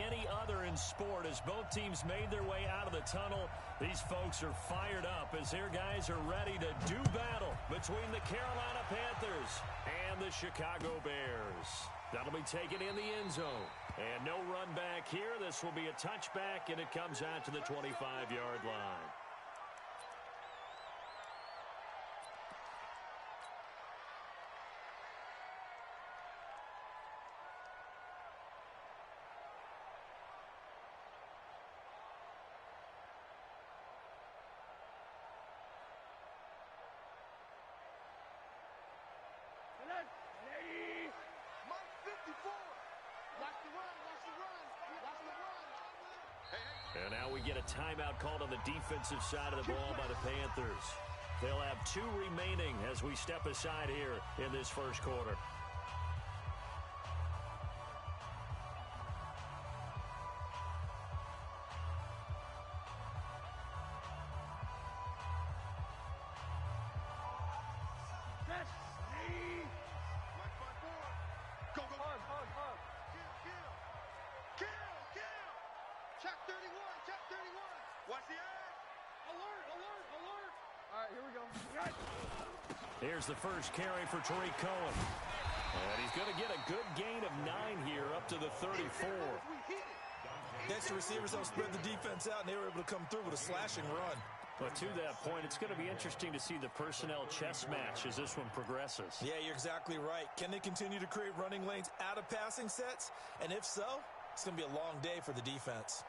any other in sport as both teams made their way out of the tunnel. These folks are fired up as their guys are ready to do battle between the Carolina Panthers and the Chicago Bears. That'll be taken in the end zone. And no run back here. This will be a touchback, and it comes out to the 25-yard line. And now we get a timeout called on the defensive side of the ball by the Panthers. They'll have 2 remaining as we step aside here in this first quarter. Here's the first carry for Tariq Cohen. And he's going to get a good gain of 9 here up to the 34. Extra receivers help spread the defense out, and they were able to come through with a slashing run. But to that point, it's going to be interesting to see the personnel chess match as this one progresses. Yeah, you're exactly right. Can they continue to create running lanes out of passing sets? And if so, it's going to be a long day for the defense.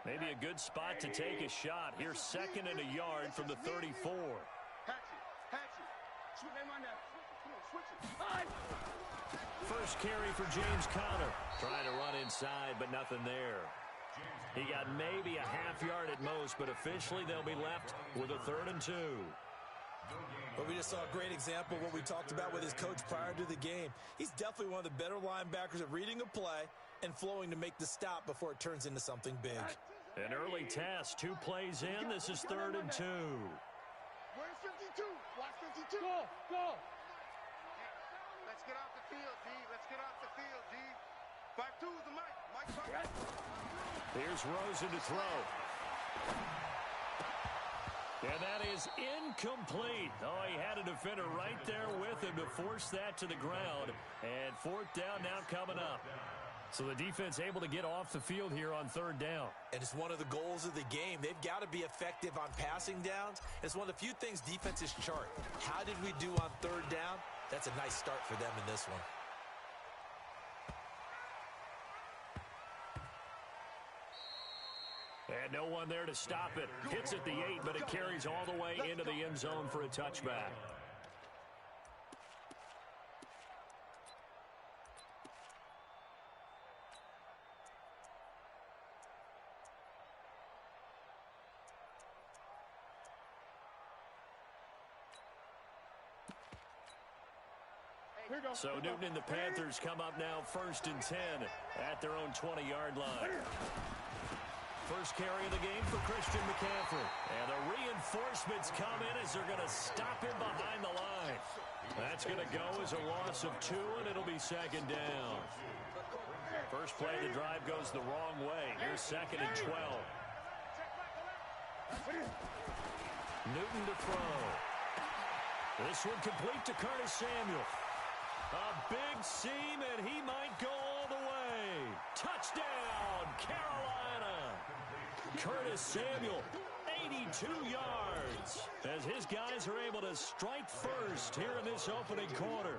Maybe a good spot to take a shot. Here's 2nd and a yard from the 34. First carry for James Conner. Trying to run inside, but nothing there. He got maybe a half yard at most, but officially they'll be left with a 3rd and 2. But we just saw a great example of what we talked about with his coach prior to the game. He's definitely one of the better linebackers at reading a play and flowing to make the stop before it turns into something big. An early test, 2 plays in. This is 3rd and 2. Where's 52? Watch 52. Go. Let's get off the field, D. Let's get off the field, D. 5-2 is the mic. Mike. Here's Rosen to throw. And that is incomplete. Oh, he had a defender right there with him to force that to the ground. And 4th down now coming up. So the defense able to get off the field here on 3rd down. And it's one of the goals of the game. They've got to be effective on passing downs. It's one of the few things defenses chart. How did we do on 3rd down? That's a nice start for them in this one. And no one there to stop it. Hits at the 8, but it carries all the way into the end zone for a touchback. So Newton and the Panthers come up now 1st and 10 at their own 20-yard line. First carry of the game for Christian McCaffrey. And the reinforcements come in as they're going to stop him behind the line. That's going to go as a loss of 2, and it'll be 2nd down. First play of the drive goes the wrong way. Here's 2nd and 12. Newton to throw. This one complete to Curtis Samuel. A big seam, and he might go all the way. Touchdown, Carolina. Curtis Samuel, 82 yards, as his guys are able to strike first here in this opening quarter.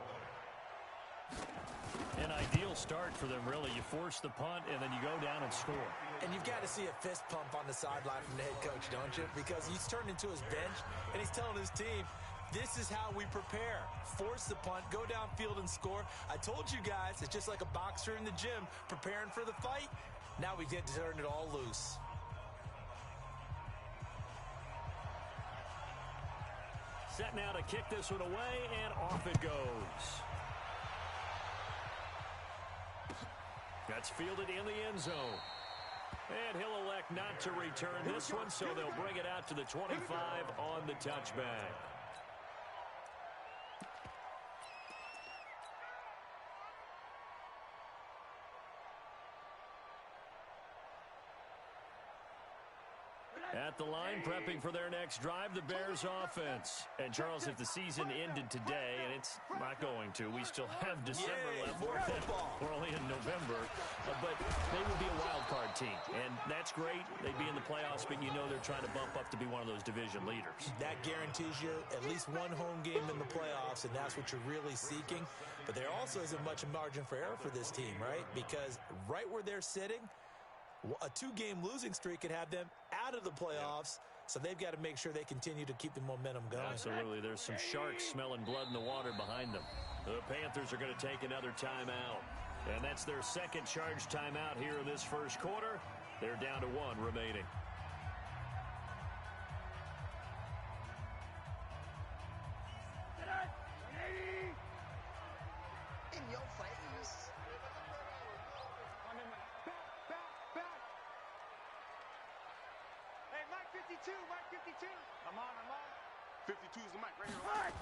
An ideal start for them, really. You force the punt, and then you go down and score. And you've got to see a fist pump on the sideline from the head coach, don't you? Because he's turned into his bench, and he's telling his team, this is how we prepare. Force the punt, go downfield and score. I told you guys, it's just like a boxer in the gym preparing for the fight. Now we get to turn it all loose. Set now to kick this one away, and off it goes. That's fielded in the end zone. And he'll elect not to return this one, so they'll bring it out to the 25 on the touchback. At the line, prepping for their next drive, the Bears offense. And, Charles, if the season ended today, and it's not going to, we still have December left. We're only in November. But they would be a wild card team. And that's great. They'd be in the playoffs, but you know they're trying to bump up to be one of those division leaders. That guarantees you at least one home game in the playoffs, and that's what you're really seeking. But there also isn't much margin for error for this team, right? Because right where they're sitting, a two-game losing streak could have them out of the playoffs, so they've got to make sure they continue to keep the momentum going. Absolutely. There's some sharks smelling blood in the water behind them. The Panthers are going to take another timeout, and that's their second charge timeout here in this first quarter. They're down to one remaining. In your face. Hey, Mike 52, Mike 52. I'm on. 52 is the mic right here. Right.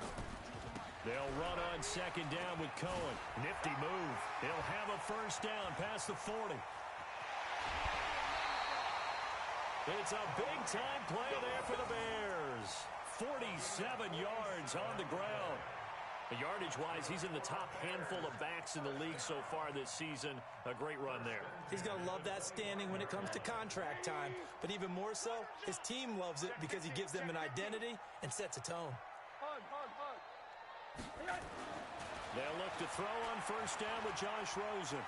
They'll run on second down with Cohen. Nifty move. He'll have a first down past the 40. It's a big-time play there for the Bears. 47 yards on the ground. Yardage-wise, he's in the top handful of backs in the league so far this season. A great run there. He's going to love that standing when it comes to contract time. But even more so, his team loves it because he gives them an identity and sets a tone. They'll look to throw on first down with Josh Rosen.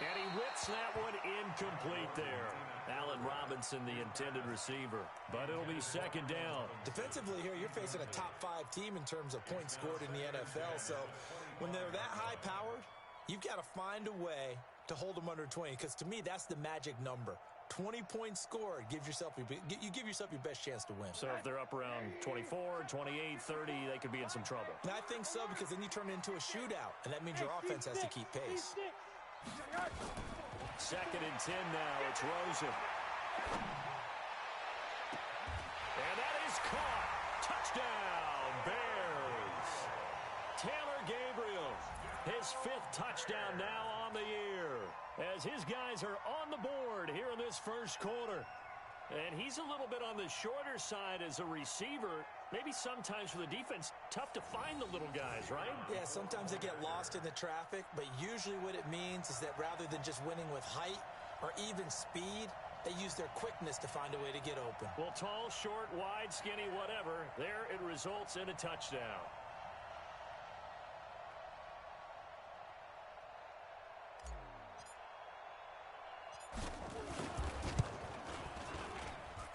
And he whips that one incomplete there. Allen Robinson, the intended receiver. But it'll be second down. Defensively here, you're facing a top-5 team in terms of points scored in the NFL. So when they're that high-powered, you've got to find a way to hold them under 20. Because to me, that's the magic number. 20 points scored, you give yourself your best chance to win. So if they're up around 24, 28, 30, they could be in some trouble. And I think so, because then you turn it into a shootout, and that means your offense has to keep pace. Second and 10 now. It's Rosen. And that is caught. Touchdown, Bears. Taylor Gabriel, his 5th touchdown now on the year, as his guys are on the board here in this first quarter. And he's a little bit on the shorter side as a receiver. Maybe sometimes for the defense, tough to find the little guys, right? Yeah, sometimes they get lost in the traffic, but usually what it means is that rather than just winning with height or even speed, they use their quickness to find a way to get open. Well, tall, short, wide, skinny, whatever, there it results in a touchdown.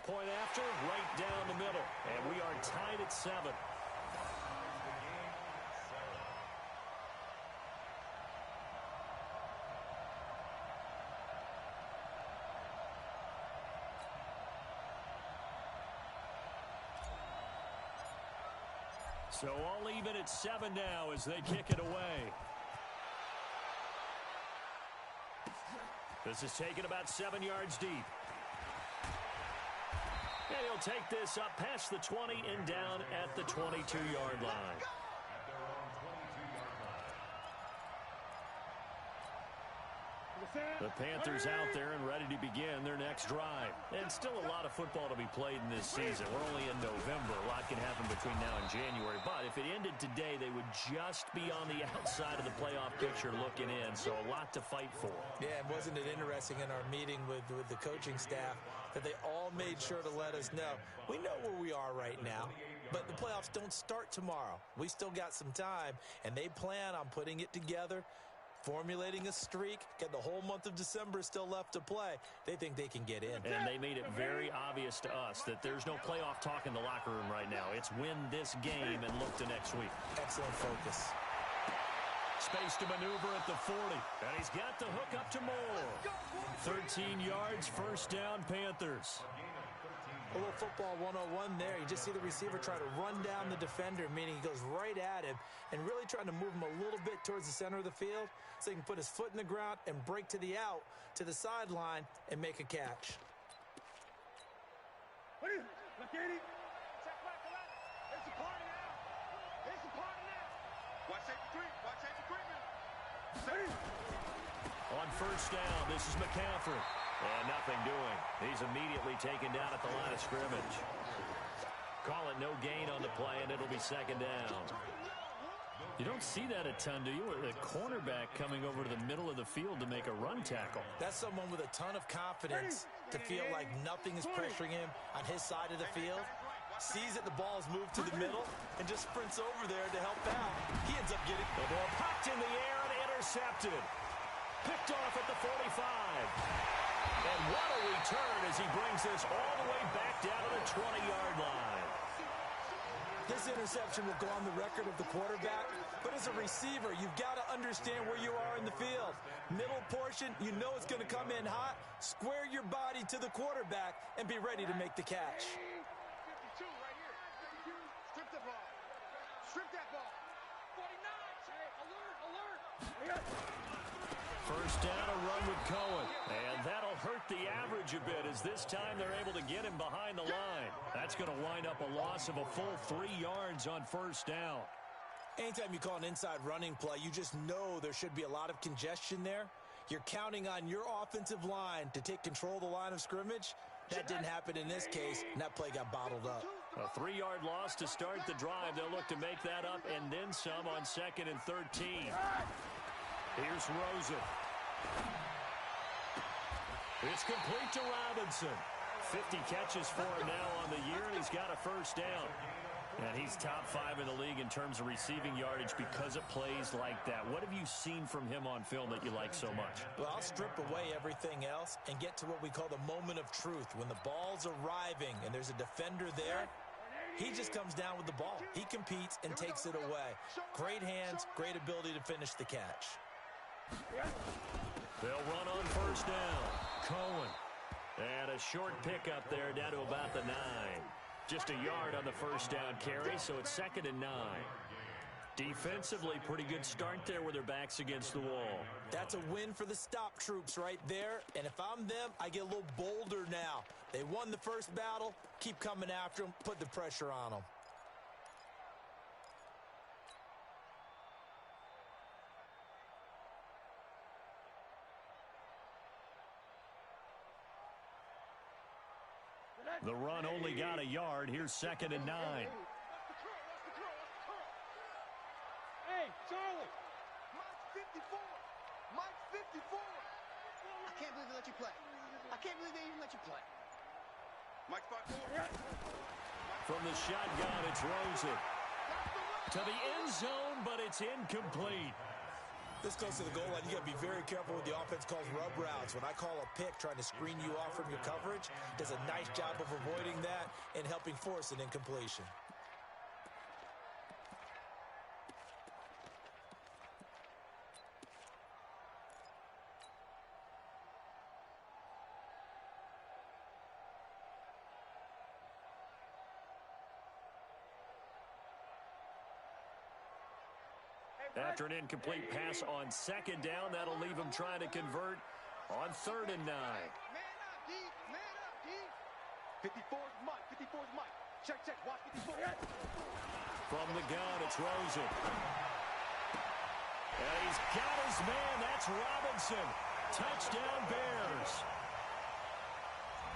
Point after, right down the middle. And we are tied at 7. So all even at 7 now as they kick it away. This is taken about 7 yards deep. And he'll take this up past the 20 and down at the 22-yard line. The Panthers out there and ready to begin their next drive. And still a lot of football to be played in this season. We're only in November. A lot can happen between now and January. But if it ended today, they would just be on the outside of the playoff picture looking in. So a lot to fight for. Yeah, and wasn't it interesting in our meeting with the coaching staff that they all made sure to let us know. We know where we are right now, but the playoffs don't start tomorrow. We still got some time, and they plan on putting it together, formulating a streak, get the whole month of December still left to play. They think they can get in. And they made it very obvious to us that there's no playoff talk in the locker room right now. It's win this game and look to next week. Excellent focus. Space to maneuver at the 40. And he's got the hook up to Moore. 13 yards, first down, Panthers. A little football 101 there. You just see the receiver try to run down the defender, meaning he goes right at him and really trying to move him a little bit towards the center of the field so he can put his foot in the ground and break to the out, to the sideline, and make a catch. Look at him. It's a party now. It's a party now. Watch safety creep. Watch safety creep. On first down, this is McCaffrey. And nothing doing. He's immediately taken down at the line of scrimmage. Call it no gain on the play, and it'll be second down. You don't see that a ton, do you? A cornerback coming over to the middle of the field to make a run tackle. That's someone with a ton of confidence to feel like nothing is pressuring him on his side of the field. Sees that the ball's moved to the middle and just sprints over there to help out. He ends up getting the ball popped in the air and intercepted. Picked off at the 45. And what a return as he brings this all the way back down to the 20-yard line. This interception will go on the record of the quarterback, but as a receiver, you've got to understand where you are in the field. Middle portion, you know it's going to come in hot. Square your body to the quarterback and be ready to make the catch. 52 right here. Strip the ball. Strip that ball. 49. Alert. First down, a run with Cohen. And that'll hurt the average a bit as this time they're able to get him behind the line. That's going to wind up a loss of a full 3 yards on first down. Anytime you call an inside running play, you just know there should be a lot of congestion there. You're counting on your offensive line to take control of the line of scrimmage. That didn't happen in this case, and that play got bottled up. A 3-yard loss to start the drive. They'll look to make that up and then some on 2nd and 13. Here's Rosen. It's complete to Robinson. 50 catches for him now on the year, and he's got a first down. And he's top 5 in the league in terms of receiving yardage because of plays like that. What have you seen from him on film that you like so much? Well, I'll strip away everything else and get to what we call the moment of truth. When the ball's arriving and there's a defender there, he just comes down with the ball. He competes and takes it away. Great hands, great ability to finish the catch. They'll run on first down. Cohen. And a short pickup there down to about the 9. Just a yard on the first down carry, so it's 2nd and 9. Defensively, pretty good start there with their backs against the wall. That's a win for the stop troops right there. And if I'm them, I get a little bolder now. They won the first battle. Keep coming after them. Put the pressure on them. The run only got a yard. Here's 2nd and 9. Hey, Charlie. Mike 54. Mike 54. I can't believe they let you play. I can't believe they even let you play. Mike 54. From the shotgun, it's Rosen. To the end zone, but it's incomplete. This close to the goal line, you got to be very careful with the offense calls rub routes. When I call a pick trying to screen you off from your coverage, does a nice job of avoiding that and helping force an incompletion. After an incomplete pass on 2nd down, that'll leave him trying to convert on 3rd and 9. Man up, D. Man up, D. 54's Mike. 54's Mike. Check. Watch 54. From the gun, it's Rosen. And he's got his man. That's Robinson. Touchdown, Bears.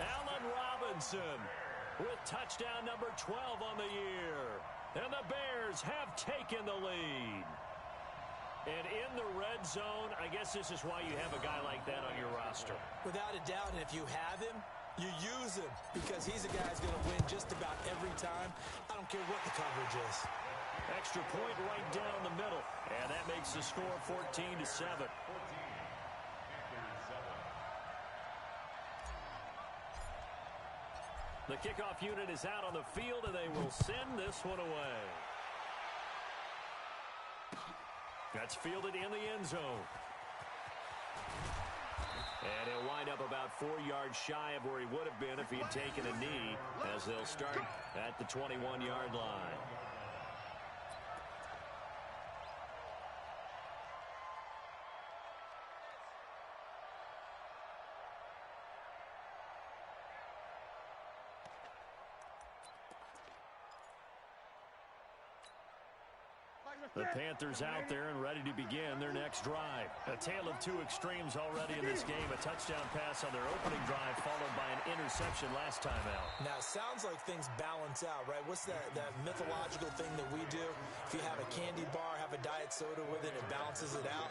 Allen Robinson with touchdown number 12 on the year. And the Bears have taken the lead. And in the red zone, I guess this is why you have a guy like that on your roster. Without a doubt, and if you have him, you use him because he's a guy who's going to win just about every time. I don't care what the coverage is. Extra point right down the middle. And that makes the score 14-7. The kickoff unit is out on the field, and they will send this one away. That's fielded in the end zone. And he'll wind up about 4 yards shy of where he would have been if he had taken a knee, as they'll start at the 21-yard line. The Panthers out there and ready to begin their next drive. A tale of two extremes already in this game. A touchdown pass on their opening drive followed by an interception last time out. Now, it sounds like things balance out, right? What's that mythological thing that we do? If you have a candy bar, have a diet soda with it, it balances it out.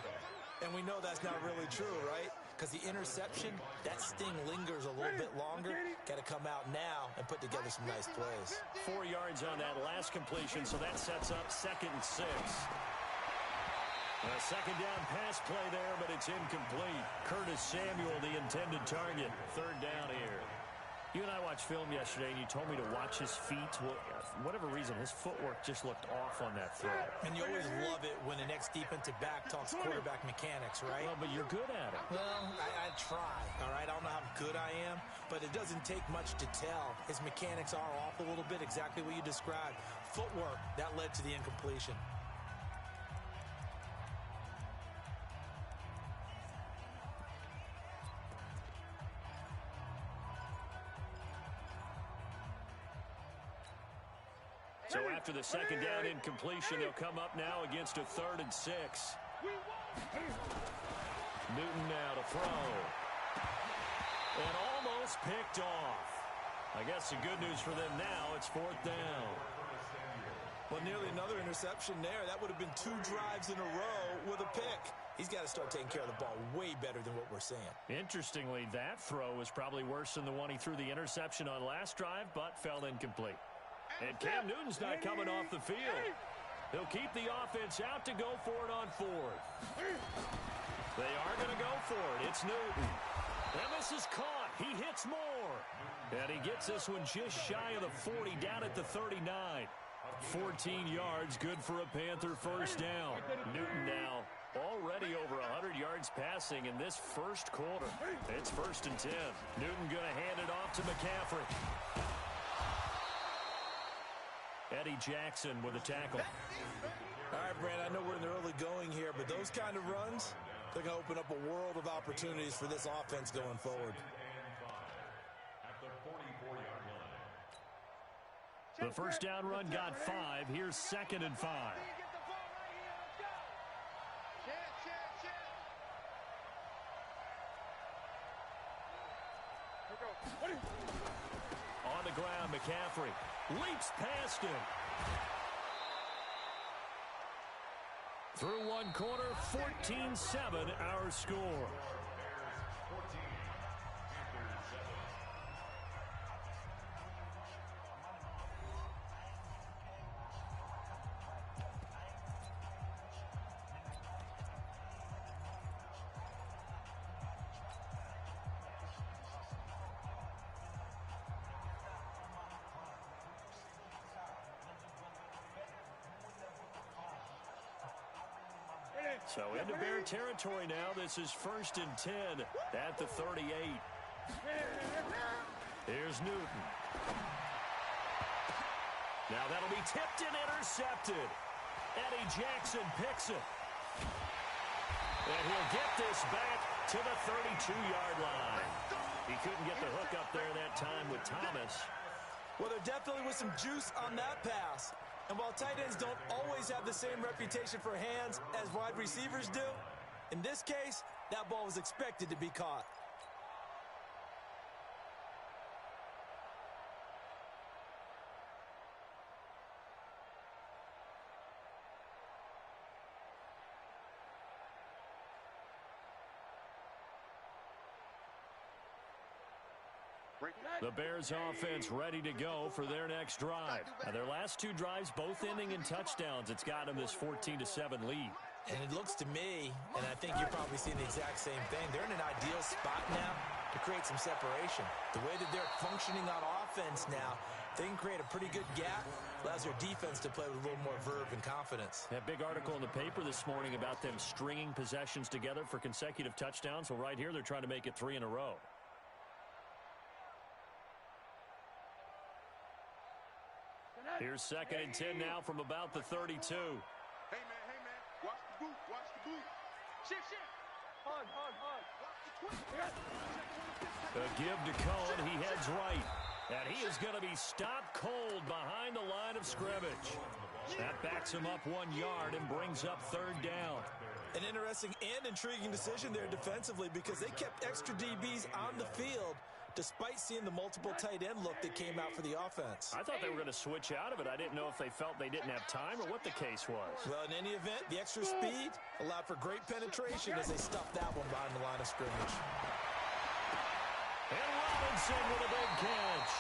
And we know that's not really true, right? Because the interception, that sting lingers a little bit longer. Got to come out now and put together some nice plays. 4 yards on that last completion, so that sets up 2nd and 6. A second down pass play there, but it's incomplete. Curtis Samuel, the intended target. 3rd down here. You and I watched film yesterday, and you told me to watch his feet. Well, for whatever reason, his footwork just looked off on that throw. And you always love it when the next defensive back talks quarterback mechanics, right? Well, but you're good at it. Well, I try, all right? I don't know how good I am, but it doesn't take much to tell. His mechanics are off a little bit, exactly what you described. Footwork, that led to the incompletion. So after the second down incompletion, they'll come up now against a 3rd and 6. Newton now to throw. And almost picked off. I guess the good news for them now, it's 4th down. Well, nearly another interception there. That would have been 2 drives in a row with a pick. He's got to start taking care of the ball way better than what we're seeing. Interestingly, that throw was probably worse than the one he threw the interception on last drive, but fell incomplete. And Cam Newton's not coming off the field. He'll keep the offense out to go for it on 4th. They are going to go for it. It's Newton. And this is caught. He hits more. And he gets this one just shy of the 40, down at the 39. 14 yards, good for a Panther 1st down. Newton now already over 100 yards passing in this first quarter. It's 1st and 10. Newton going to hand it off to McCaffrey. Eddie Jackson with a tackle. All right, Brand, I know we're in the early going here, but those kind of runs, they're going to open up a world of opportunities for this offense going forward. The first down run got 5. Here's 2nd and 5. On the ground, McCaffrey leaps past him. Through one quarter, 14-7 our score. So into Bear territory now. This is 1st and 10 at the 38. Here's Newton. Now that'll be tipped and intercepted. Eddie Jackson picks it. And he'll get this back to the 32-yard line. He couldn't get the hook up there that time with Thomas. Well, there definitely was some juice on that pass. And while tight ends don't always have the same reputation for hands as wide receivers do, in this case, that ball was expected to be caught. The Bears offense ready to go for their next drive. Now, their last 2 drives both ending in touchdowns. It's got them this 14-7 lead. And it looks to me, and I think you're probably seeing the exact same thing, they're in an ideal spot now to create some separation. The way that they're functioning on offense now, they can create a pretty good gap. Allows their defense to play with a little more verve and confidence. That big article in the paper this morning about them stringing possessions together for consecutive touchdowns. Well, right here, they're trying to make it 3 in a row. Here's 2nd and 10 now from about the 32. Hey, man, watch the boot, watch the boot. Shift. Hard. A give to Cohen, he heads right. And he is going to be stopped cold behind the line of scrimmage. That backs him up 1 yard and brings up 3rd down. An interesting and intriguing decision there defensively because they kept extra DBs on the field despite seeing the multiple tight end look that came out for the offense. I thought they were going to switch out of it. I didn't know if they felt they didn't have time or what the case was. Well, in any event, the extra speed allowed for great penetration as they stuffed that one behind the line of scrimmage. And Robinson with a big catch.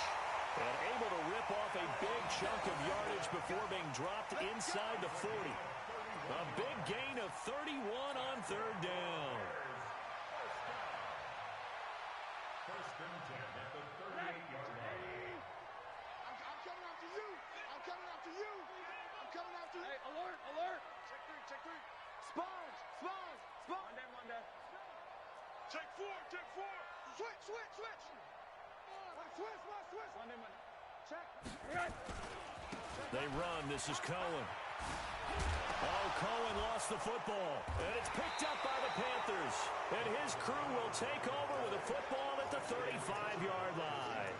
And able to rip off a big chunk of yardage before being dropped inside the 40. A big gain of 31 on 3rd down. First and 10 at the 38-yard line. I'm coming after you. I'm coming after you. I'm coming after you. Hey, alert, alert. Check 3, check 3. Sponge, sponge, sponge. One day. Check 4, check 4. Switch, switch, switch. Switch, switch. One day. Check. They run. This is Cohen. Oh, Cohen lost the football. And it's picked up by the Panthers. And his crew will take over with a football at the 35-yard line.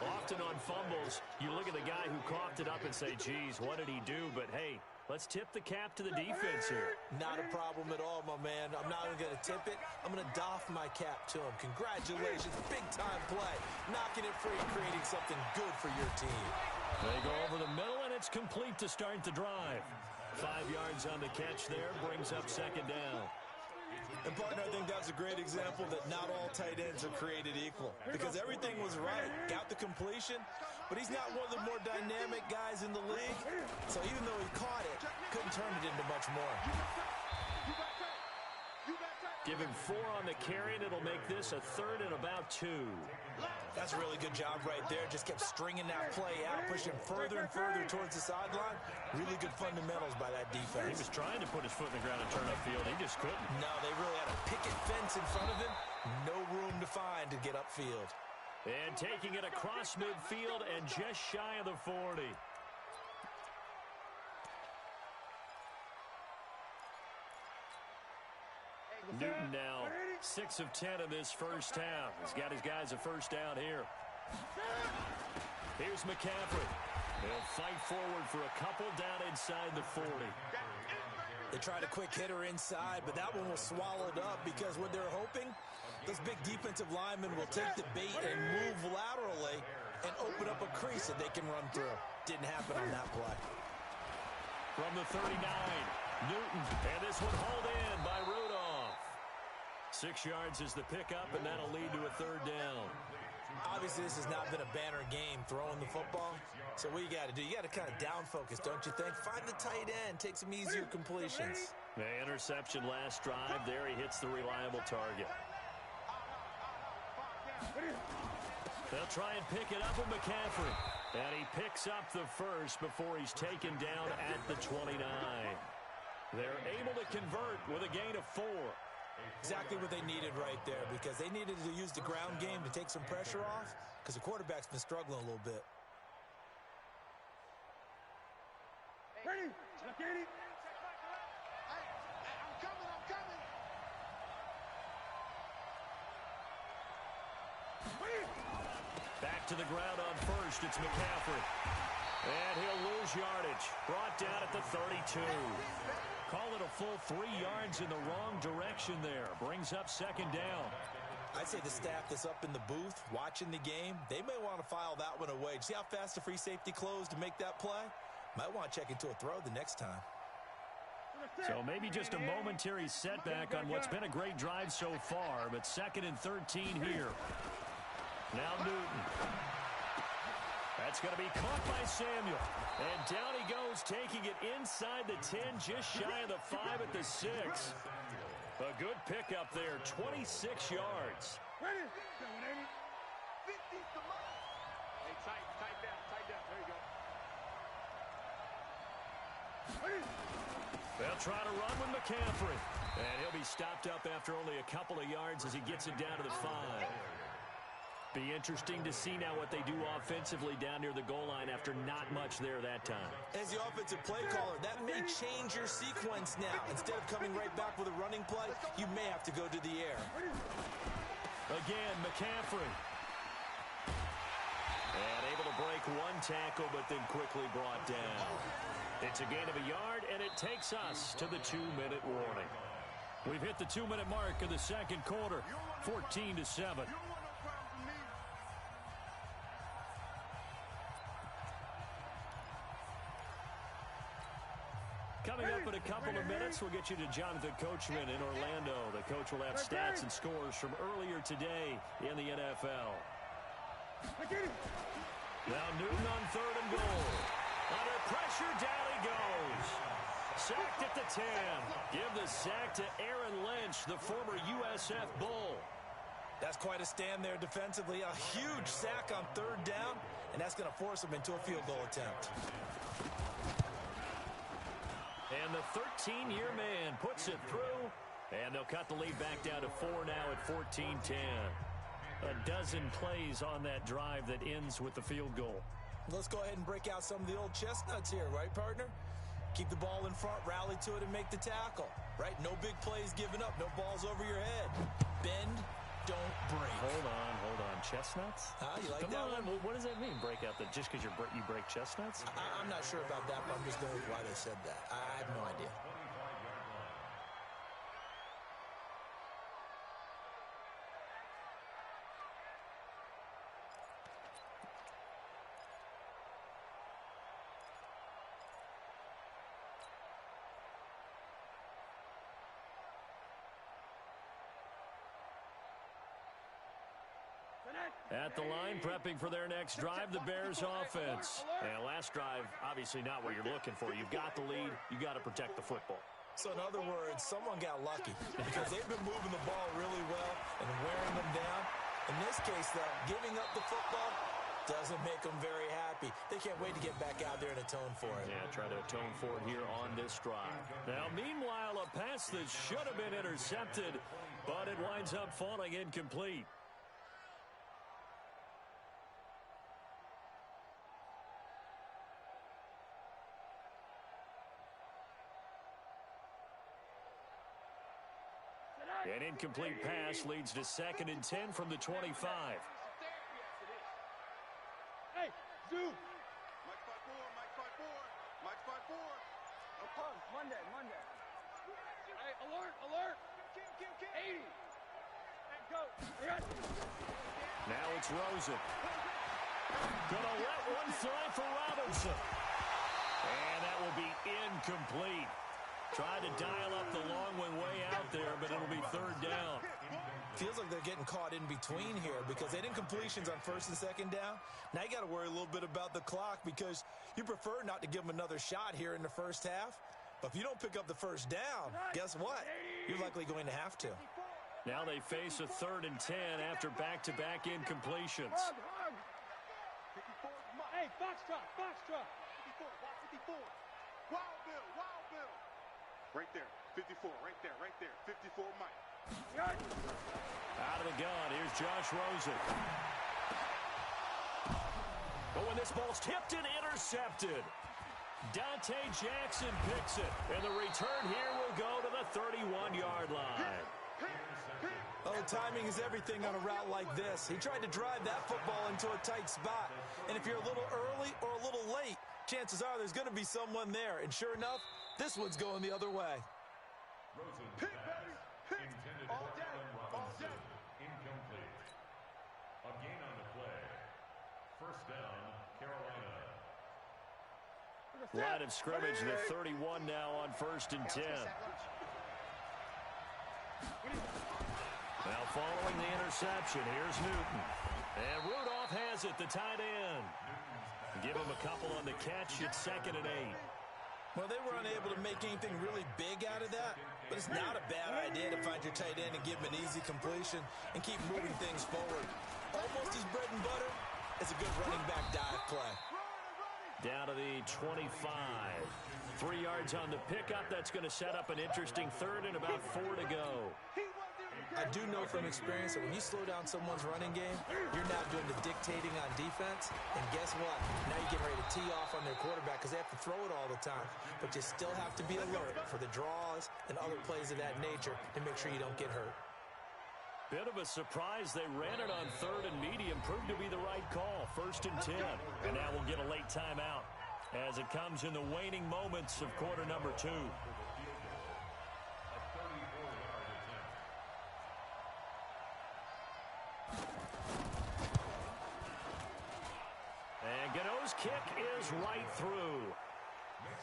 Often on fumbles, you look at the guy who coughed it up and say, geez, what did he do? But, hey, let's tip the cap to the defense here. Not a problem at all, my man. I'm not even going to tip it. I'm going to doff my cap to him. Congratulations. Big-time play. Knocking it free, creating something good for your team. They go over the middle, and it's complete to start the drive. 5 yards on the catch there, brings up 2nd down. And, partner, I think that's a great example that not all tight ends are created equal because everything was right. Got the completion, but he's not one of the more dynamic guys in the league. So even though he caught it, couldn't turn it into much more. Give him 4 on the carry, and it'll make this a 3rd and about 2. That's a really good job right there. Just kept stringing that play out, pushing further and further towards the sideline. Really good fundamentals by that defense. He was trying to put his foot in the ground and turn upfield. He just couldn't. No, they really had a picket fence in front of him. No room to find to get upfield. And taking it across midfield and just shy of the 40. Newton now 6 of 10 in this first half. He's got his guys a first down here. Here's McCaffrey. He'll fight forward for a couple down inside the 40. They tried a quick hitter inside, but that one was swallowed up because what they're hoping, those big defensive linemen will take the bait and move laterally and open up a crease that they can run through. Didn't happen on that play. From the 39, Newton, and this one hauled in by Rudolph. 6 yards is the pickup, and that'll lead to a 3rd down. Obviously, this has not been a banner game throwing the football. So what you got to do, you got to kind of down focus, don't you think? Find the tight end, take some easier completions. The interception last drive. There he hits the reliable target. They'll try and pick it up with McCaffrey. And he picks up the first before he's taken down at the 29. They're able to convert with a gain of 4. Exactly what they needed right there because they needed to use the ground game to take some pressure off because the quarterback's been struggling a little bit. Ready? Look at it. Hey, I'm coming, I'm coming. Back to the ground on first. It's McCaffrey. And he'll lose yardage. Brought down at the 32. Call it a full 3 yards in the wrong direction there. Brings up 2nd down. I'd say the staff that's up in the booth watching the game, they may want to file that one away. See how fast the free safety closed to make that play? Might want to check into a throw the next time. So maybe just a momentary setback on what's been a great drive so far, but 2nd and 13 here. Now Newton. That's going to be caught by Samuel. And down he goes, taking it inside the 10, just shy of the 5 at the 6. A good pickup there, 26 yards. Ready? 50's the mark. Hey, tight down. There you go. Ready? They'll try to run with McCaffrey. And he'll be stopped up after only a couple of yards as he gets it down to the 5. Be interesting to see now what they do offensively down near the goal line after not much there that time. As the offensive play caller, that may change your sequence now. Instead of coming right back with a running play, you may have to go to the air. Again, McCaffrey. And able to break one tackle, but then quickly brought down. It's a gain of a yard, and it takes us to the 2-minute warning. We've hit the 2-minute mark in the second quarter, 14-7. Coming up in a couple of minutes, we'll get you to Jonathan Coachman in Orlando. The coach will have stats and scores from earlier today in the NFL. Now Newton on 3rd and goal. Under pressure, down he goes. Sacked at the 10. Give the sack to Aaron Lynch, the former USF Bull. That's quite a stand there defensively. A huge sack on 3rd down, and that's going to force him into a field goal attempt. And the 13-year man puts it through, and they'll cut the lead back down to 4 now at 14-10. A dozen plays on that drive that ends with the field goal. Let's go ahead and break out some of the old chestnuts here, right, partner? Keep the ball in front, rally to it, and make the tackle, right? No big plays given up, no balls over your head. Bend, don't break. Hold on. Chestnuts? You like Come that on. one? What does that mean, break out? Just because you break chestnuts? I'm not sure about that, but I'm just going with why they said that. I have no idea. At the line, prepping for their next drive, the Bears offense. And last drive, obviously not what you're looking for. You've got the lead. You got to protect the football. So in other words, someone got lucky because they've been moving the ball really well and wearing them down. In this case, though, giving up the football doesn't make them very happy. They can't wait to get back out there and atone for it. Yeah, try to atone for it here on this drive. Now, meanwhile, a pass that should have been intercepted, but it winds up falling incomplete. An incomplete pass leads to 2nd and 10 from the 25. Hey, Zoo! Mike 5-4, Mike 5-4, Mike 5-4. Monday. Hey, alert! 80. And go. Now it's Rosen. Gonna let one fly for Robinson. And that will be incomplete. Tried to dial up the long one way out there, but it'll be 3rd down. Feels like they're getting caught in between here because they did incompletions on 1st and 2nd down. Now you got to worry a little bit about the clock because you prefer not to give them another shot here in the first half. But if you don't pick up the 1st down, guess what? You're likely going to have to. Now they face a 3rd and 10 after back-to-back incompletions. Hey, Foxtrot. 54, watch 54. Wild Bill. Right there, 54, right there. 54, Mike. Out of the gun, here's Josh Rosen. Oh, and this ball's tipped and intercepted. Dante Jackson picks it, and the return here will go to the 31-yard line. Oh, timing is everything on a route like this. He tried to drive that football into a tight spot. And if you're a little early or a little late, chances are there's going to be someone there. And sure enough, this one's going the other way. Hit, baby! Hit! All day! Incomplete. A gain on the play. 1st down, Carolina. Line of scrimmage, the 31 now on 1st and 10. Now following the interception, here's Newton. And Rudolph has it, the tight end. Give him a couple on the catch at 2nd and 8. Well, they were unable to make anything really big out of that, but it's not a bad idea to find your tight end and give him an easy completion and keep moving things forward. Almost his bread and butter is a good running back dive play. Down to the 25. 3 yards on the pickup. That's going to set up an interesting 3rd and about 4 to go. I do know from experience that when you slow down someone's running game, you're now doing the dictating on defense. And guess what? Now you're getting ready to tee off on their quarterback because they have to throw it all the time. But you still have to be alert for the draws and other plays of that nature to make sure you don't get hurt. Bit of a surprise. They ran it on 3rd and medium. Proved to be the right call. 1st and 10. And now we'll get a late timeout. as it comes in the waning moments of quarter number 2. And Gano's kick is right through.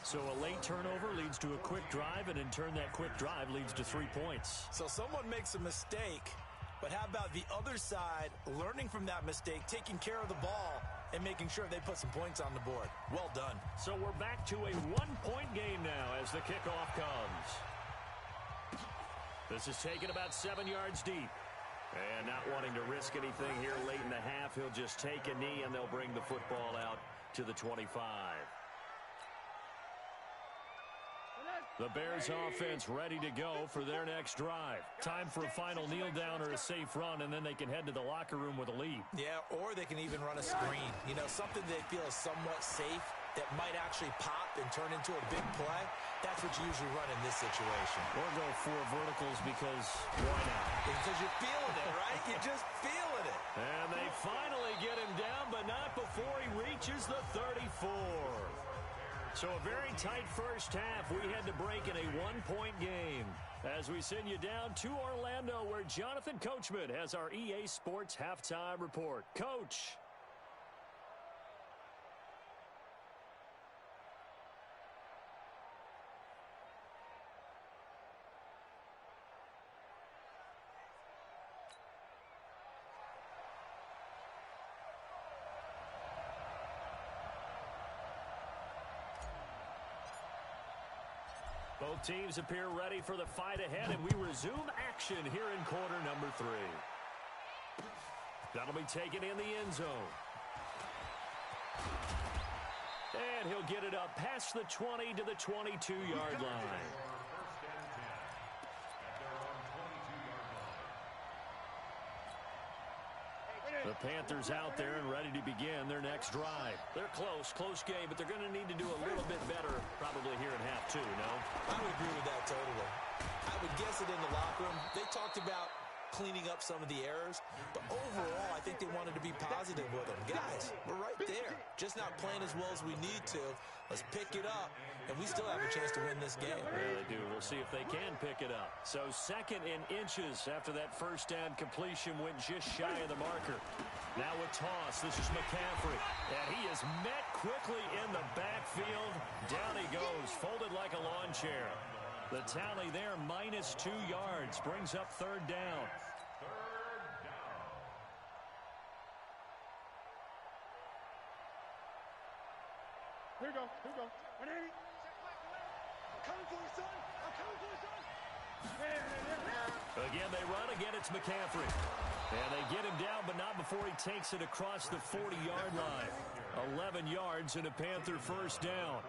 So a late turnover leads to a quick drive, and in turn that quick drive leads to 3 points. So someone makes a mistake, but how about the other side learning from that mistake, taking care of the ball, and making sure they put some points on the board? Well done. So we're back to a 1-point game now as the kickoff comes. This is taken about 7 yards deep. And not wanting to risk anything here late in the half, he'll just take a knee, and they'll bring the football out to the 25. The Bears offense ready to go for their next drive. Time for a final kneel down or a safe run, and then they can head to the locker room with a lead. Yeah, or they can even run a screen. You know, something they feel is somewhat safe that might actually pop and turn into a big play. That's what you usually run in this situation. Or go 4 verticals because why not? Because you're feeling it, right? You're just feeling it. And they finally get him down, but not before he reaches the 34. So a very tight first half. We had to break in a 1-point game. As we send you down to Orlando, where Jonathan Coachman has our EA Sports Halftime Report. Coach. Both teams appear ready for the fight ahead, and we resume action here in quarter number 3. That'll be taken in the end zone. And he'll get it up past the 20 to the 22-yard line. The Panthers out there and ready to begin their next drive. They're close game, but they're going to need to do a little bit better probably here in half 2, no? I would agree with that totally. I would guess it in the locker room. They talked about cleaning up some of the errors, but overall, I think they wanted to be positive with them. Guys, we're right there. Just not playing as well as we need to. Let's pick it up, and we still have a chance to win this game. Yeah, they do. We'll see if they can pick it up. So 2nd and inches after that first down completion went just shy of the marker. Now a toss. This is McCaffrey. And he is met quickly in the backfield. Down he goes, folded like a lawn chair. The tally there, -2 yards, brings up 3rd down. Here we go. 180. I'm coming for you, son. I'm coming for you, son. Again, they run. Again, it's McCaffrey. And they get him down, but not before he takes it across the 40-yard line. 11 yards and a Panther first down.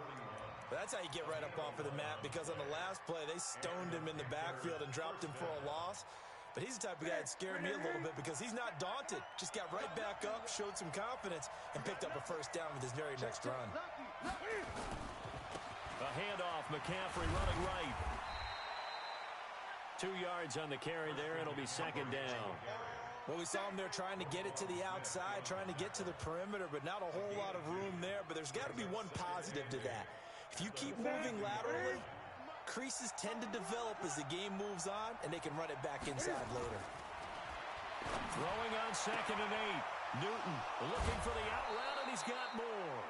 That's how you get right up off of the mat, because on the last play, they stoned him in the backfield and dropped him for a loss. But he's the type of guy that scared me a little bit because he's not daunted. Just got right back up, showed some confidence, and picked up a first down with his very next run. A handoff, McCaffrey running right. 2 yards on the carry there. It'll be 2nd down. Well, we saw him there trying to get it to the outside, trying to get to the perimeter, but not a whole lot of room there. But there's got to be one positive to that. If you keep moving laterally, creases tend to develop as the game moves on, and they can run it back inside later. Throwing on 2nd and 8. Newton looking for the out route, and he's got more.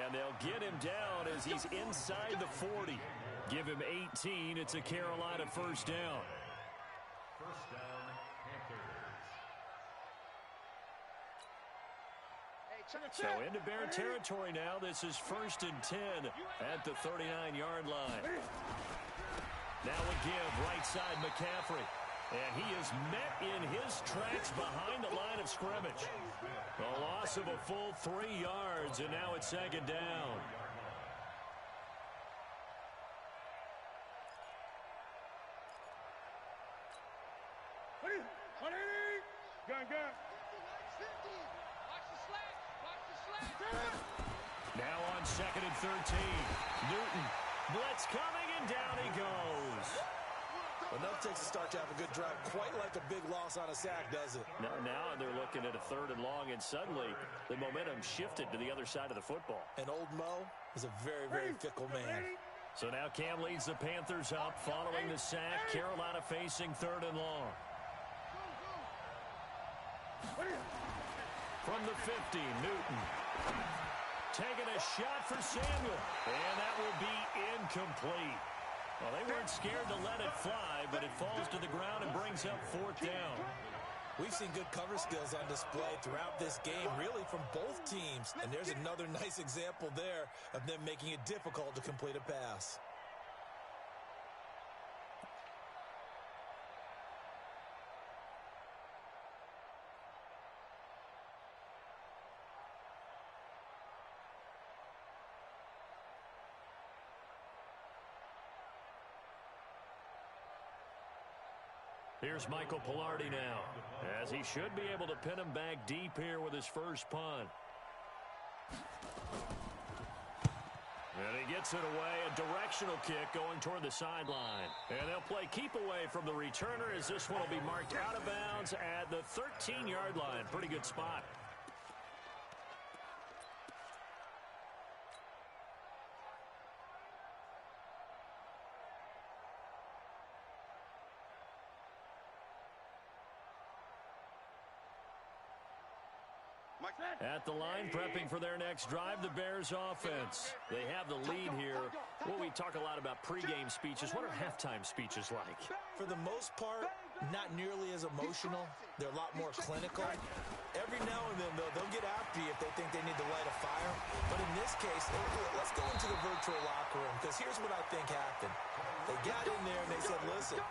And they'll get him down as he's inside the 40. Give him 18. It's a Carolina first down. First down, Panthers. So into Bear territory now. This is 1st and 10 at the 39-yard line. Now a give, right side McCaffrey. And he is met in his tracks behind the line of scrimmage. A loss of a full 3 yards, and now it's 2nd down. Gun. Now on 2nd and 13. Newton, blitz coming, and down he goes. Enough takes a start to have a good drive. Quite like a big loss on a sack, does it? Now they're looking at a 3rd and long, and suddenly the momentum shifted to the other side of the football. And old Mo, is a very, very fickle man. So now Cam leads the Panthers up following the sack. Carolina facing 3rd and long. From the 50, Newton. Taking a shot for Samuel. And that will be incomplete. Well, they weren't scared to let it fly, but it falls to the ground and brings up 4th down. We've seen good cover skills on display throughout this game, really from both teams. And there's another nice example there of them making it difficult to complete a pass. Here's Michael Pilardi now, as he should be able to pin him back deep here with his first punt. And he gets it away, a directional kick going toward the sideline. And they'll play keep away from the returner as this one will be marked out of bounds at the 13-yard line. Pretty good spot. At the line, prepping for their next drive, the Bears offense. They have the lead here. Well, we talk a lot about pregame speeches. What are halftime speeches like? For the most part, not nearly as emotional. They're a lot more clinical. Every now and then, though, they'll get after you if they think they need to light a fire. But in this case, let's go into the virtual locker room, because here's what I think happened. They got in there and they said, listen,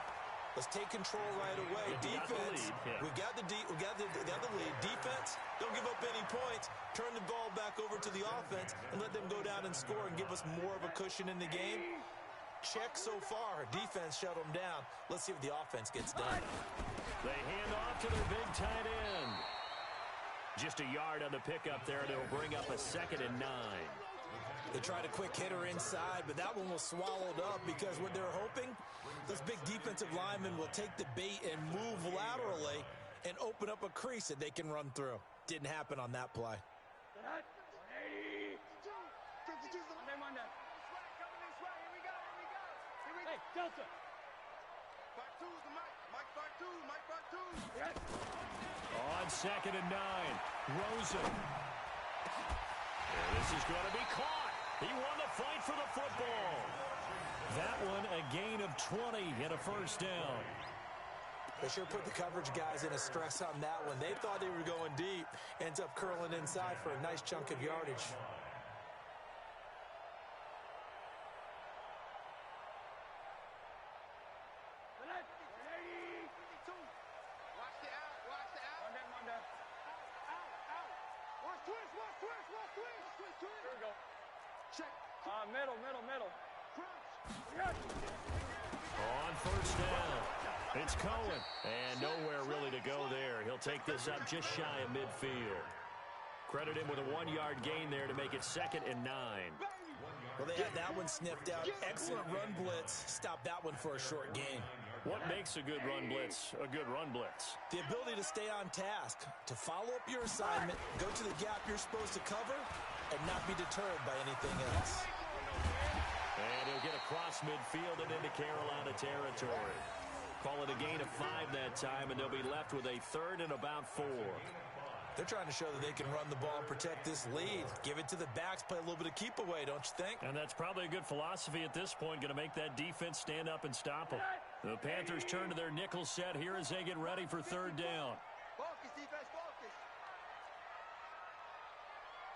let's take control right away. Defense, we got the lead. Defense, don't give up any points. Turn the ball back over to the offense and let them go down and score and give us more of a cushion in the game. Check so far. Defense shut them down. Let's see what the offense gets done. They hand off to their big tight end. Just a yard on the pickup there, and it'll bring up a 2nd and 9. They tried a quick hitter inside, but that one was swallowed up because what they're hoping, those big defensive linemen will take the bait and move laterally and open up a crease that they can run through. Didn't happen on that play. Hey, Delta. Back two's the Mike back two. Mike back two. Yes. On 2nd and 9, Rosen. And this is going to be caught. He won the fight for the football. That one, a gain of 20 and a 1st down. They sure put the coverage guys in a stress on that one. They thought they were going deep. Ends up curling inside for a nice chunk of yardage. Middle. On 1st down, it's Cohen. And nowhere really to go there. He'll take this up just shy of midfield. Credit him with a 1-yard gain there to make it 2nd and 9. Well, they had that one sniffed out. Excellent run blitz. Stop that one for a short gain. What makes a good run blitz a good run blitz? The ability to stay on task, to follow up your assignment, go to the gap you're supposed to cover, and not be deterred by anything else. And he'll get across midfield and into Carolina territory. Call it a gain of 5 that time, and they'll be left with a 3rd and about 4. They're trying to show that they can run the ball and protect this lead. Give it to the backs, play a little bit of keep away, don't you think? And that's probably a good philosophy at this point, going to make that defense stand up and stop them. The Panthers turn to their nickel set here as they get ready for 3rd down. Focus, defense, focus.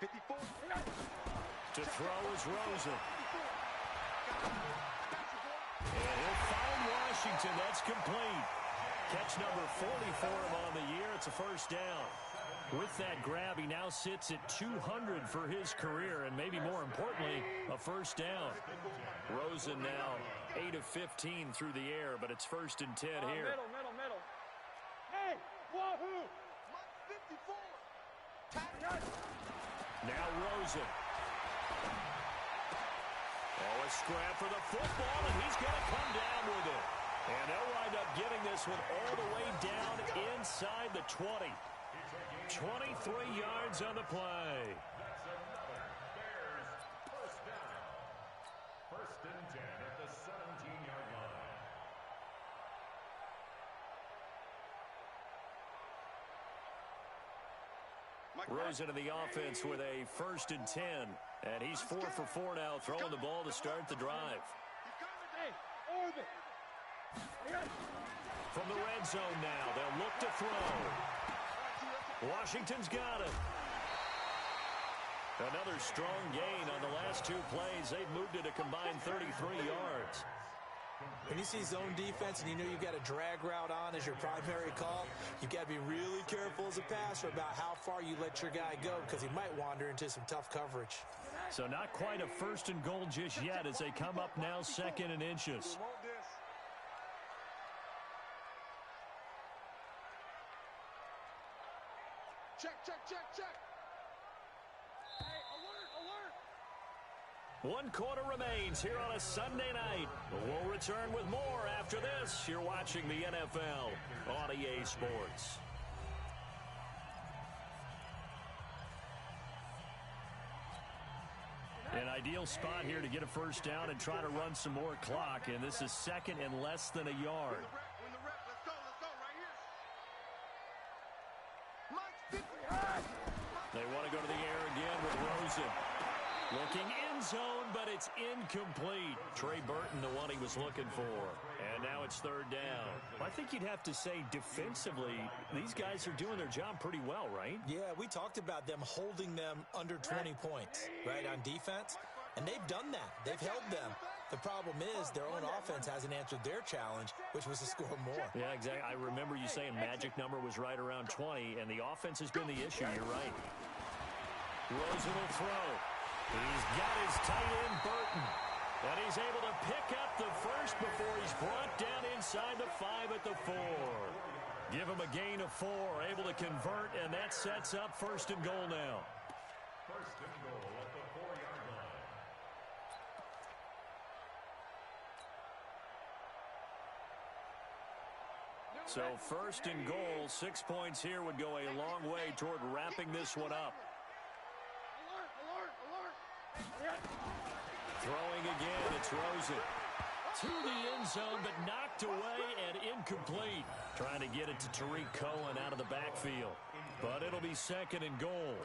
54. To throw is Rosen. And he'll find Washington. That's complete. Catch number 40 for him on the year. It's a 1st down. With that grab, he now sits at 200 for his career, and maybe more importantly, a 1st down. Rosen now 8 of 15 through the air, but it's 1st and 10 here. Middle. Hey, wahoo! 54. Now Rosen. Oh, a scrap for the football, and he's going to come down with it. And they'll wind up getting this one all the way down inside the 20. 23 yards on the play. Rosen in the offense with a 1st and 10. And he's 4 for 4 now, throwing the ball to start the drive. From the red zone now, they'll look to throw. Washington's got it. Another strong gain on the last 2 plays. They've moved it a combined 33 yards. When you see zone defense and you know you've got a drag route on as your primary call, you've got to be really careful as a passer about how far you let your guy go because he might wander into some tough coverage. So not quite a 1st and goal just yet as they come up now 2nd and inches. Check, check, check, check. Hey, alert, alert. 1 quarter remains here on a Sunday night. We'll return with more after this. You're watching the NFL on EA Sports. An ideal spot here to get a 1st down and try to run some more clock. And this is 2nd and less than a yard. Win the rep. Let's go right here. They want to go to the air again with Rosen. Looking in zone, but it's incomplete. Trey Burton, the one he was looking for. And now it's 3rd down. I think you'd have to say defensively, these guys are doing their job pretty well, right? Yeah, we talked about them holding them under 20 points, right, on defense. And they've done that. They've held them. The problem is their own offense hasn't answered their challenge, which was to score more. Yeah, exactly. I remember you saying magic number was right around 20, and the offense has been the issue. You're right. Rosen will throw. He's got his tight end, Burton. And he's able to pick up the 1st before he's brought down inside the 5 at the 4. Give him a gain of 4, able to convert, and that sets up 1st and goal now. 1st and goal at the 4-yard line. So 1st and goal, 6 points here would go a long way toward wrapping this one up. Throwing again, it's Rosen. To the end zone, but knocked away and incomplete. Trying to get it to Tariq Cohen out of the backfield. But it'll be 2nd and goal.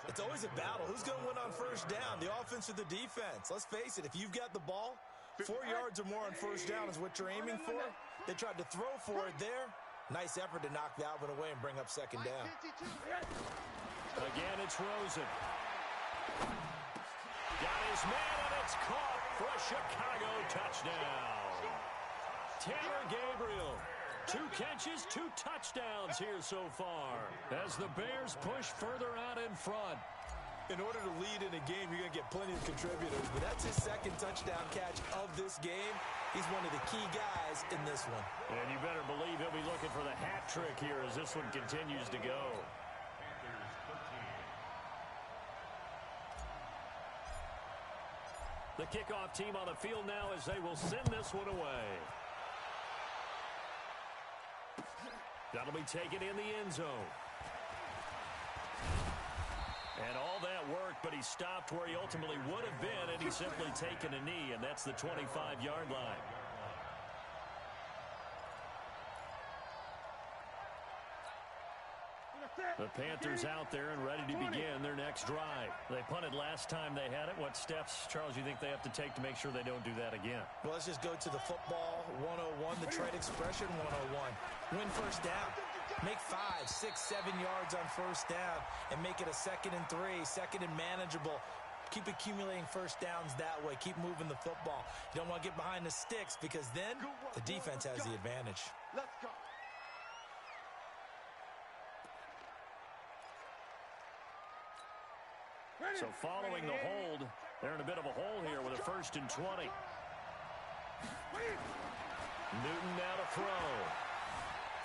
It's always a battle. Who's going to win on 1st down, the offense or the defense? Let's face it, if you've got the ball, 4 yards or more on 1st down is what you're aiming for. They tried to throw for it there. Nice effort to knock that one away and bring up 2nd down. Again, it's Rosen. Got his man, and it's caught for a Chicago touchdown. Tanner Gabriel, 2 catches, 2 touchdowns here so far as the Bears push further out in front. In order to lead in a game, you're going to get plenty of contributors, but that's his 2nd touchdown catch of this game. He's one of the key guys in this one. And you better believe he'll be looking for the hat trick here as this one continues to go. The kickoff team on the field now as they will send this one away. That'll be taken in the end zone. And all that worked, but he stopped where he ultimately would have been, and he's simply taken a knee, and that's the 25-yard line. The Panthers out there and ready to begin their next drive. They punted last time they had it. What steps, Charles, you think they have to take to make sure they don't do that again? Well, let's just go to the football 101, the trade expression 101. Win 1st down. Make 5, 6, 7 yards on 1st down and make it a 2nd and 3, 2nd and manageable. Keep accumulating 1st downs that way. Keep moving the football. You don't want to get behind the sticks because then the defense has the advantage. Let's go. So following the hold, they're in a bit of a hole here with a 1st and 20. Newton now to throw.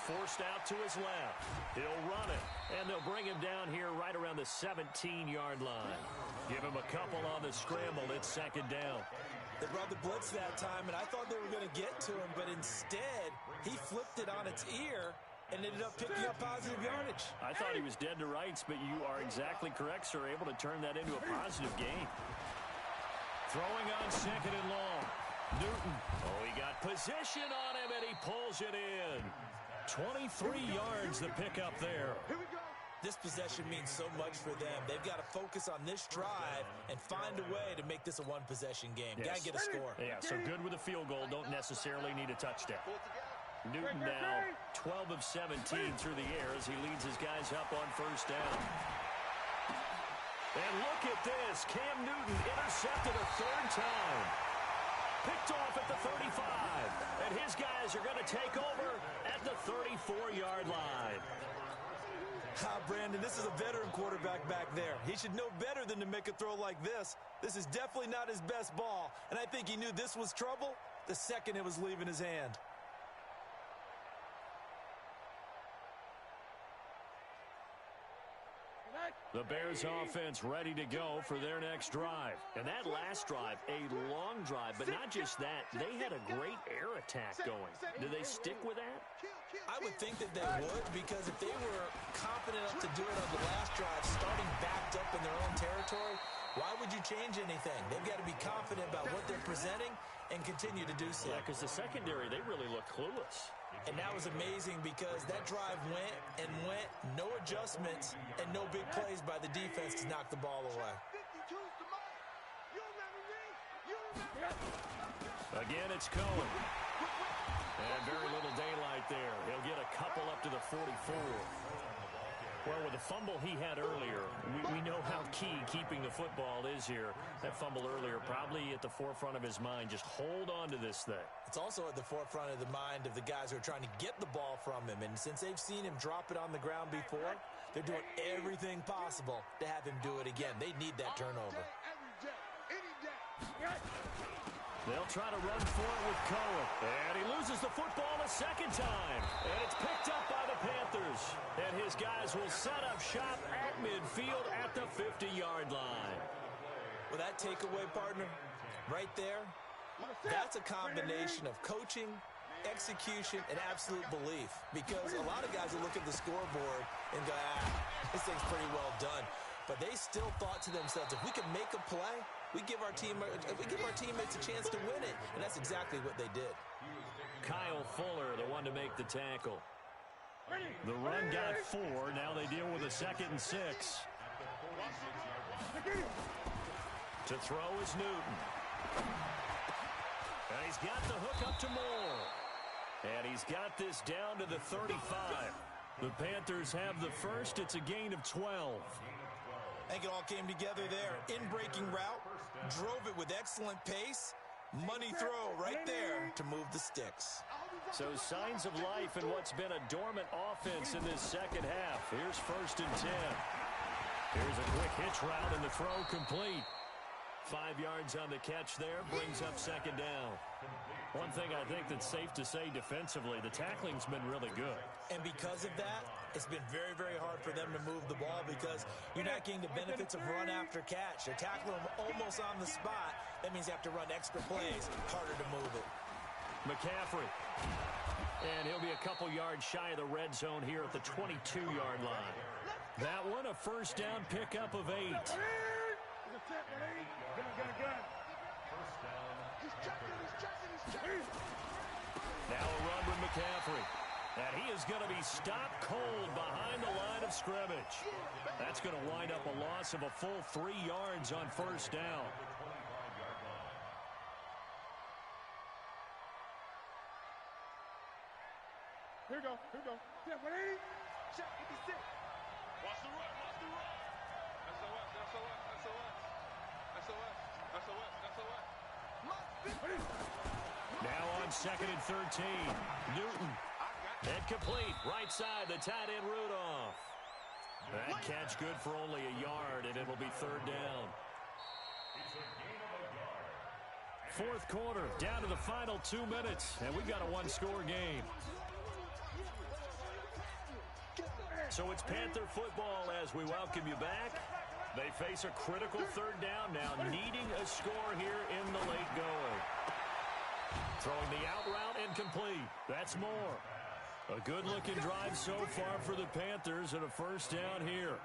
Forced out to his left. He'll run it, and they'll bring him down here right around the 17-yard line. Give him a couple on the scramble. It's 2nd down. They brought the blitz that time, and I thought they were going to get to him, but instead, he flipped it on its ear and ended up picking up positive yardage. I thought he was dead to rights, but you are exactly correct, sir. Able to turn that into a positive gain. Throwing on 2nd and long. Newton. Oh, he got position on him, and he pulls it in. 23 yards the pickup there. Here we go. This possession means so much for them. They've got to focus on this drive and find a way to make this a one-possession game. Yes. Got to get a score. Yeah, so good with a field goal. Don't necessarily need a touchdown. Newton now 12 of 17 through the air as he leads his guys up on first down. And look at this. Cam Newton intercepted a third time. Picked off at the 35. And his guys are going to take over at the 34-yard line. Brandon, this is a veteran quarterback back there. He should know better than to make a throw like this. This is definitely not his best ball, and I think he knew this was trouble the second it was leaving his hand. The Bears offense ready to go for their next drive. And that last drive, a long drive, but not just that. They had a great air attack going. Do they stick with that? I would think that they would, because if they were confident enough to do it on the last drive, starting backed up in their own territory, why would you change anything? They've got to be confident about what they're presenting and continue to do so. Yeah, because the secondary, they really look clueless. And that was amazing because that drive went and went, no adjustments, and no big plays by the defense to knock the ball away. Again, it's Cohen. And very little daylight there. He'll get a couple up to the 44. Well, with the fumble he had earlier, we know how key keeping the football is here. That fumble earlier probably at the forefront of his mind. Just hold on to this thing. It's also at the forefront of the mind of the guys who are trying to get the ball from him. And since they've seen him drop it on the ground before, they're doing everything possible to have him do it again. They need that turnover. They'll try to run for it with Cohen. And he loses the football a second time. And it's picked up by the Panthers. And his guys will set up shop at midfield at the 50-yard line. Well, that takeaway, partner, right there, that's a combination of coaching, execution, and absolute belief. Because a lot of guys will look at the scoreboard and go, this thing's pretty well done. But they still thought to themselves, if we can make a play, we give our teammates a chance to win it. And that's exactly what they did. Kyle Fuller, the one to make the tackle. The run got 4. Now they deal with a 2nd and 6. To throw is Newton. And he's got the hook up to Moore. And he's got this down to the 35. The Panthers have the first. It's a gain of 12. I think it all came together there. In-breaking route, drove it with excellent pace. Money throw right there to move the sticks. So signs of life in what's been a dormant offense in this second half. Here's 1st and 10. Here's a quick hitch route and the throw complete. 5 yards on the catch there, brings up 2nd down. One thing I think that's safe to say defensively, the tackling's been really good. And because of that, it's been very, very hard for them to move the ball because you're not getting the benefits of run after catch. They're tackling them almost on the spot. That means you have to run extra plays, harder to move it. McCaffrey. And he'll be a couple yards shy of the red zone here at the 22-yard line. That one, a 1st down pickup of 8. Now a run with McCaffrey. And he is going to be stopped cold behind the line of scrimmage. That's going to wind up a loss of a full 3 yards on 1st down. Here we go. Step 180. Check 56. Watch the run. SOS. Now on 2nd and 13. Newton. And complete. Right side, the tight end Rudolph. That catch good for only a yard, and it'll be 3rd down. 4th quarter, down to the final 2 minutes, and we've got a 1-score game. So it's Panther football as we welcome you back. They face a critical 3rd down now, needing a score here in the late going. Throwing the out route and complete. That's Moore. A good-looking drive so far for the Panthers and a 1st down here.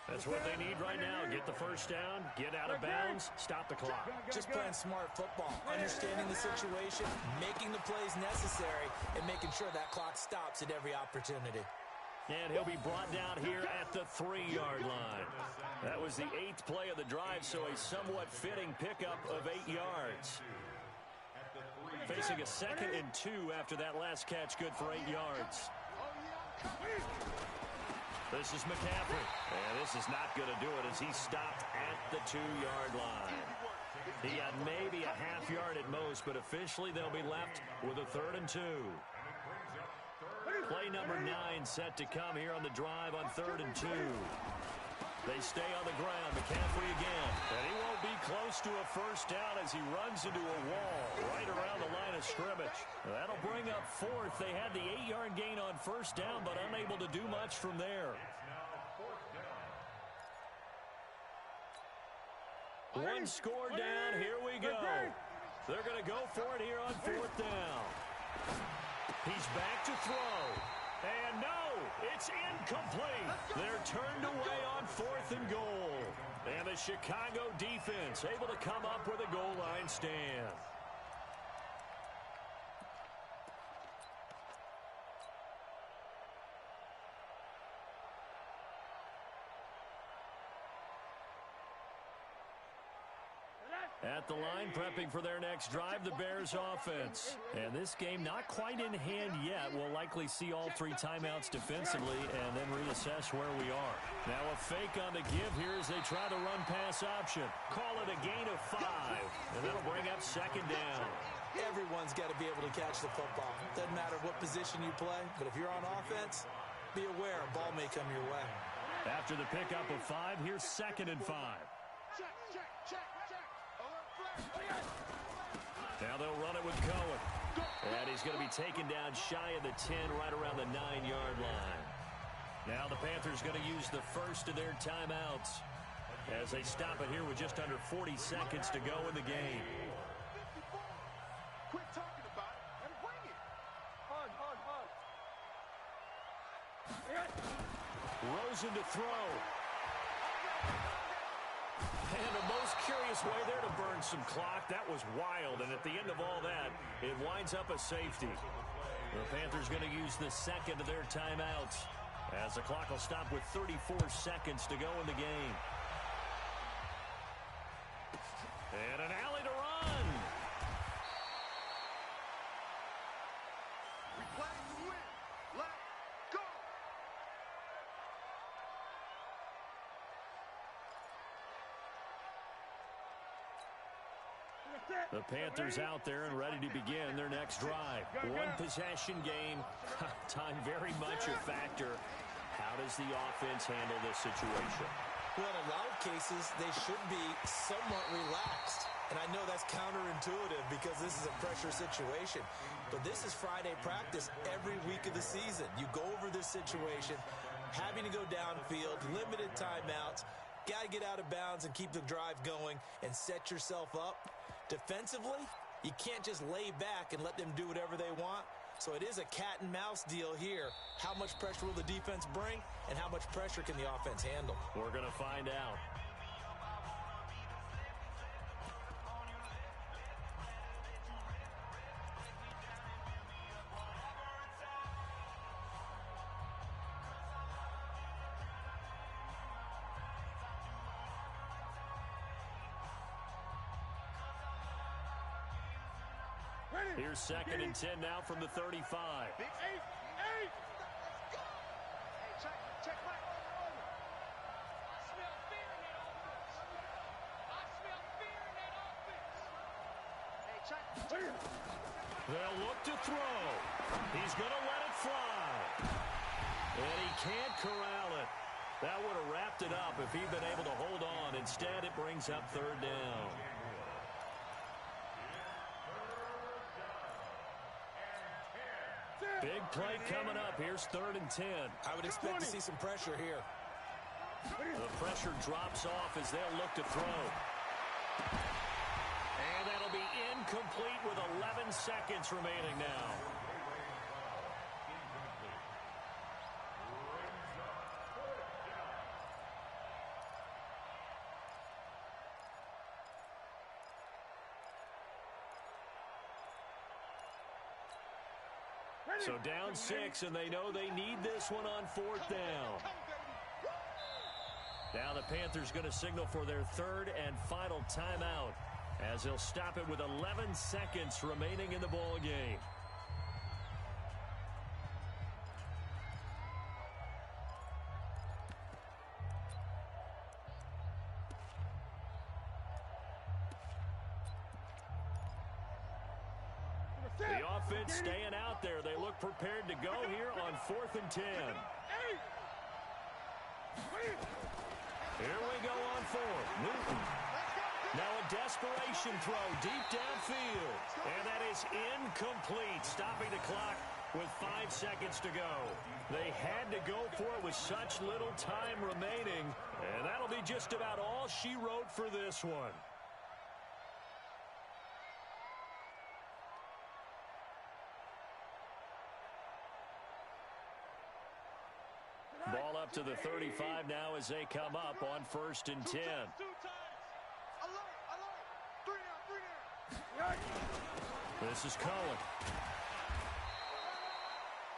That's what they need right now. Get the 1st down, get out of bounds, stop the clock. Just playing smart football, understanding the situation, making the plays necessary, and making sure that clock stops at every opportunity. And he'll be brought down here at the 3-yard line. That was the 8th play of the drive, so a somewhat fitting pickup of 8 yards. Facing a 2nd and 2 after that last catch, good for 8 yards. This is McCaffrey, and this is not going to do it as he stopped at the 2-yard line. He got maybe a half yard at most, but officially they'll be left with a 3rd and 2. Play number 9 set to come here on the drive on 3rd and 2. They stay on the ground. McCaffrey again. And he won't be close to a first down as he runs into a wall right around the line of scrimmage. That'll bring up 4th. They had the 8-yard gain on first down, but unable to do much from there. One score down. Here we go. They're going to go for it here on 4th down. He's back to throw. And no, it's incomplete. They're turned away on 4th and goal. And the Chicago defense able to come up with a goal line stand. At the line, prepping for their next drive, the Bears offense. And this game not quite in hand yet. We'll likely see all 3 timeouts defensively and then reassess where we are. Now a fake on the give here as they try the run-pass option. Call it a gain of 5, and that'll bring up 2nd down. Everyone's got to be able to catch the football. Doesn't matter what position you play, but if you're on offense, be aware a ball may come your way. After the pickup of 5, here's 2nd and 5. Now they'll run it with Cohen. And he's going to be taken down shy of the 10, right around the 9-yard line. Now the Panthers going to use the first of their timeouts as they stop it here with just under 40 seconds to go in the game. Quit talking about it and bring it. Hard. Rosen to throw. And the most curious way there to burn some clock. That was wild. And at the end of all that, it winds up a safety. The Panthers going to use the 2nd of their timeouts as the clock will stop with 34 seconds to go in the game. And an alley to run. We play to win. Let's go. The Panthers out there and ready to begin their next drive. One possession game. Time very much a factor. How does the offense handle this situation? Well, in a lot of cases, they should be somewhat relaxed. And I know that's counterintuitive because this is a pressure situation. But this is Friday practice every week of the season. You go over this situation, having to go downfield, limited timeouts, got to get out of bounds and keep the drive going and set yourself up. Defensively, you can't just lay back and let them do whatever they want. So it is a cat and mouse deal here. How much pressure will the defense bring, and how much pressure can the offense handle? We're going to find out. Here's 2nd and 10 now from the 35. Big 8. Hey, check my. I smell fear in that offense. Hey, check. They'll look to throw. He's going to let it fly. And he can't corral it. That would have wrapped it up if he'd been able to hold on. Instead, it brings up 3rd down. Big play coming up. Here's 3rd and 10. I would expect to see some pressure here. The pressure drops off as they'll look to throw. And that'll be incomplete with 11 seconds remaining now. So down 6, and they know they need this one on 4th down. Now the Panthers going to signal for their 3rd and final timeout as they'll stop it with 11 seconds remaining in the ball game. The offense staying out there. They look prepared to go here on 4th and 10. Here we go on 4th. Newton. Now a desperation throw deep downfield. And that is incomplete, stopping the clock with 5 seconds to go. They had to go for it with such little time remaining. And that'll be just about all she wrote for this one. Ball up to the 35 now as they come up on 1st and 10. This is Cohen.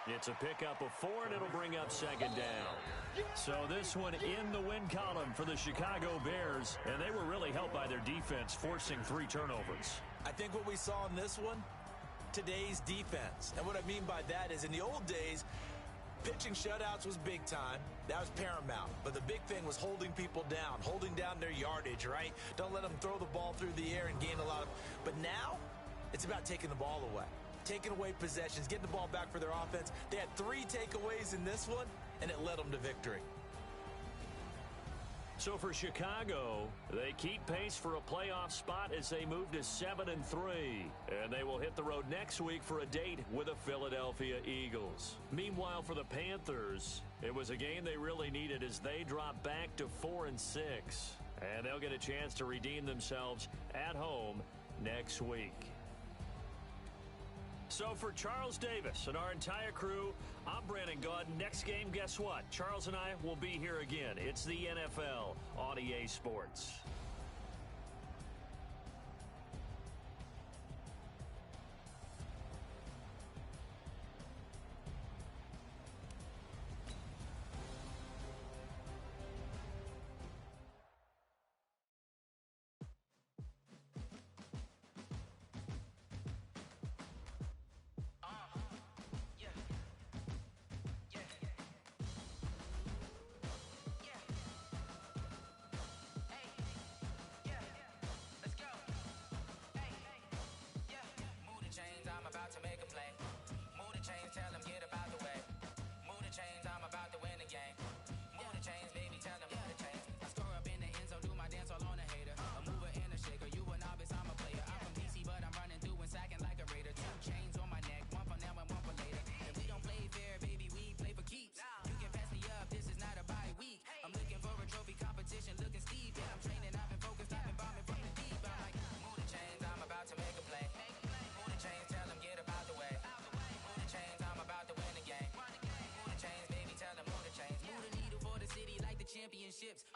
It's a pickup of 4, and it'll bring up 2nd down. So this one in the win column for the Chicago Bears, and they were really helped by their defense, forcing 3 turnovers. I think what we saw in this one, today's defense. And what I mean by that is in the old days, pitching shutouts was big time. That was paramount. But the big thing was holding people down, holding down their yardage, right? Don't let them throw the ball through the air and gain a lot of... But now, it's about taking the ball away. Taking away possessions, getting the ball back for their offense. They had 3 takeaways in this one, and it led them to victory. So for Chicago, they keep pace for a playoff spot as they move to 7-3. And they will hit the road next week for a date with the Philadelphia Eagles. Meanwhile, for the Panthers, it was a game they really needed as they drop back to 4-6. And they'll get a chance to redeem themselves at home next week. So for Charles Davis and our entire crew, I'm Brandon Gaudin. Next game, guess what? Charles and I will be here again. It's the NFL on EA Sports.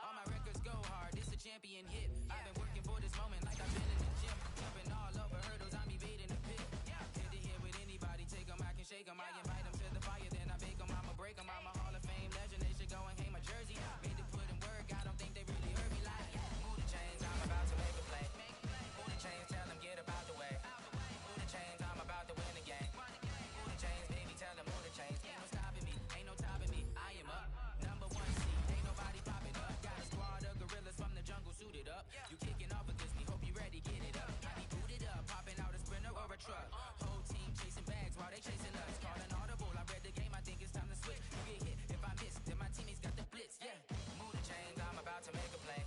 All my records go hard, this a champion hit. I've been working for this moment like I've been in the gym. Jumping all over hurdles, I'm evading the pit. Head to head with anybody, take them, I can shake them. I invite them to the fire, then I bake them, I'ma break them. I'm a Hall of Fame legend, they should go and hang my jersey. Made to put in work, I don't think they really heard me like. Move the chains, I'm about to make a play. Move the chains, tell them get about the way. Move the chains, I'm about to win the game. Move the chains, baby, tell them move the chains. Ain't no stopping me, ain't no topping me, I am up. Number 1 seed, ain't nobody popping up. Got a squad of gorillas from the jungle suited up. You kicking off against me, hope you ready, get it up. I be booted up, popping out a sprinter or a truck. Whole team chasing bags while they chasing us. Calling audible, I read the game, I think it's time to switch. You get hit, if I miss, then my teammates got the blitz, yeah. Move the chains, I'm about to make a play.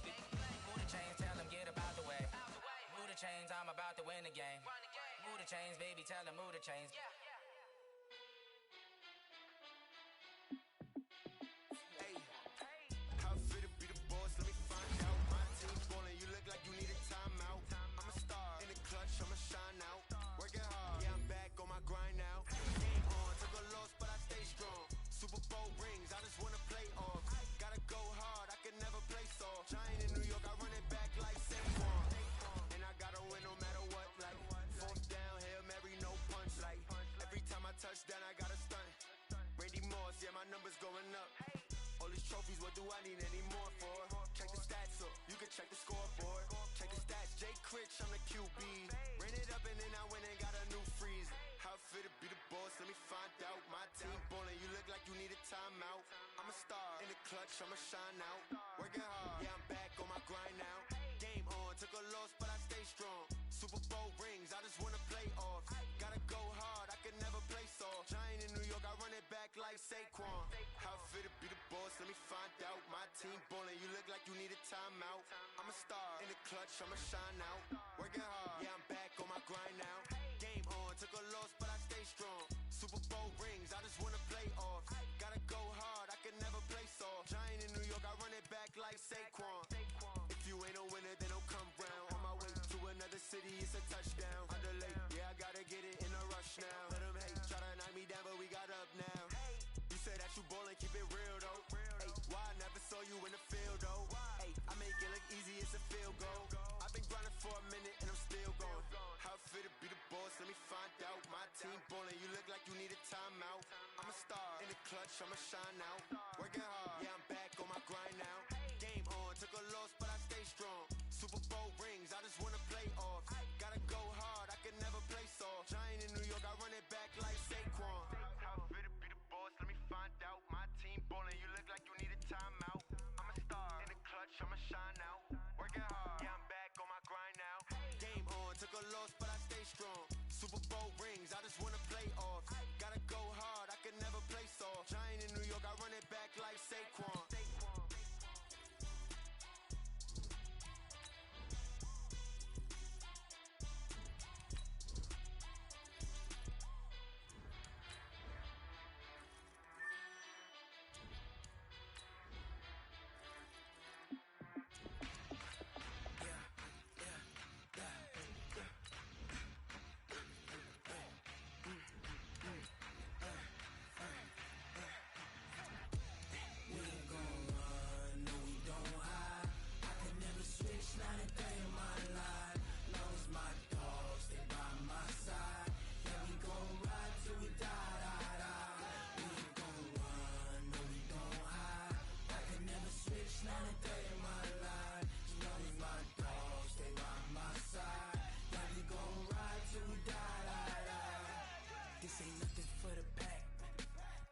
Move the chains, tell them get about the way. Move the chains, I'm about to win the game. Move the chains, baby, tell them move the chains. Touchdown, I got clutch, I'ma shine out. Working hard, yeah, I'm back on my grind now. Game on, took a loss, but I stay strong. Super Bowl rings, I just wanna play off. Gotta go hard, I can never play soft. Giant in New York, I run it back like Saquon. How fit to be the boss, let me find out. My team ballin', you look like you need a timeout. I'm a star, in the clutch, I'ma shine out. Working hard, yeah, I'm back on my grind now. Game on, took a loss, but I stay strong. Super Bowl rings, I just wanna play off. Gotta go hard, I can never play soft. Giant in New York, I run it back like Saquon. If you ain't a winner, then don't come round. On my way to another city, it's a touchdown. Underlay, yeah, I gotta get it in a rush now. Let them hate, try to knock me down, but we got up now. You say that you ballin', keep it real though. Hey, why I never saw you in the field though? Hey, I make it look easy, it's a field goal. I've been grinding for a minute and I'm still going. How fit to be the boss, let me find out. My team ballin', you look like you need a timeout. I'm a star, in the clutch, I'ma shine out. Working hard, yeah, I'm back on my grind now. Game on, took a loss, but I stay strong. Super Bowl rings, I just wanna play off. Gotta go hard, I can never play soft. Giant in New York, I run it back like Saquon. How fit to be the boss, let me find out. My team ballin', you look like you need a timeout. I'm a star, in the clutch, I'ma shine out. Working hard, yeah, I'm back on my grind now. Game on, took a loss, but I stay strong. Super Bowl rings, I just wanna play off. Gotta go hard, I can never play soft. Giant in New York, I run it back like Saquon. This ain't nothing for the pack.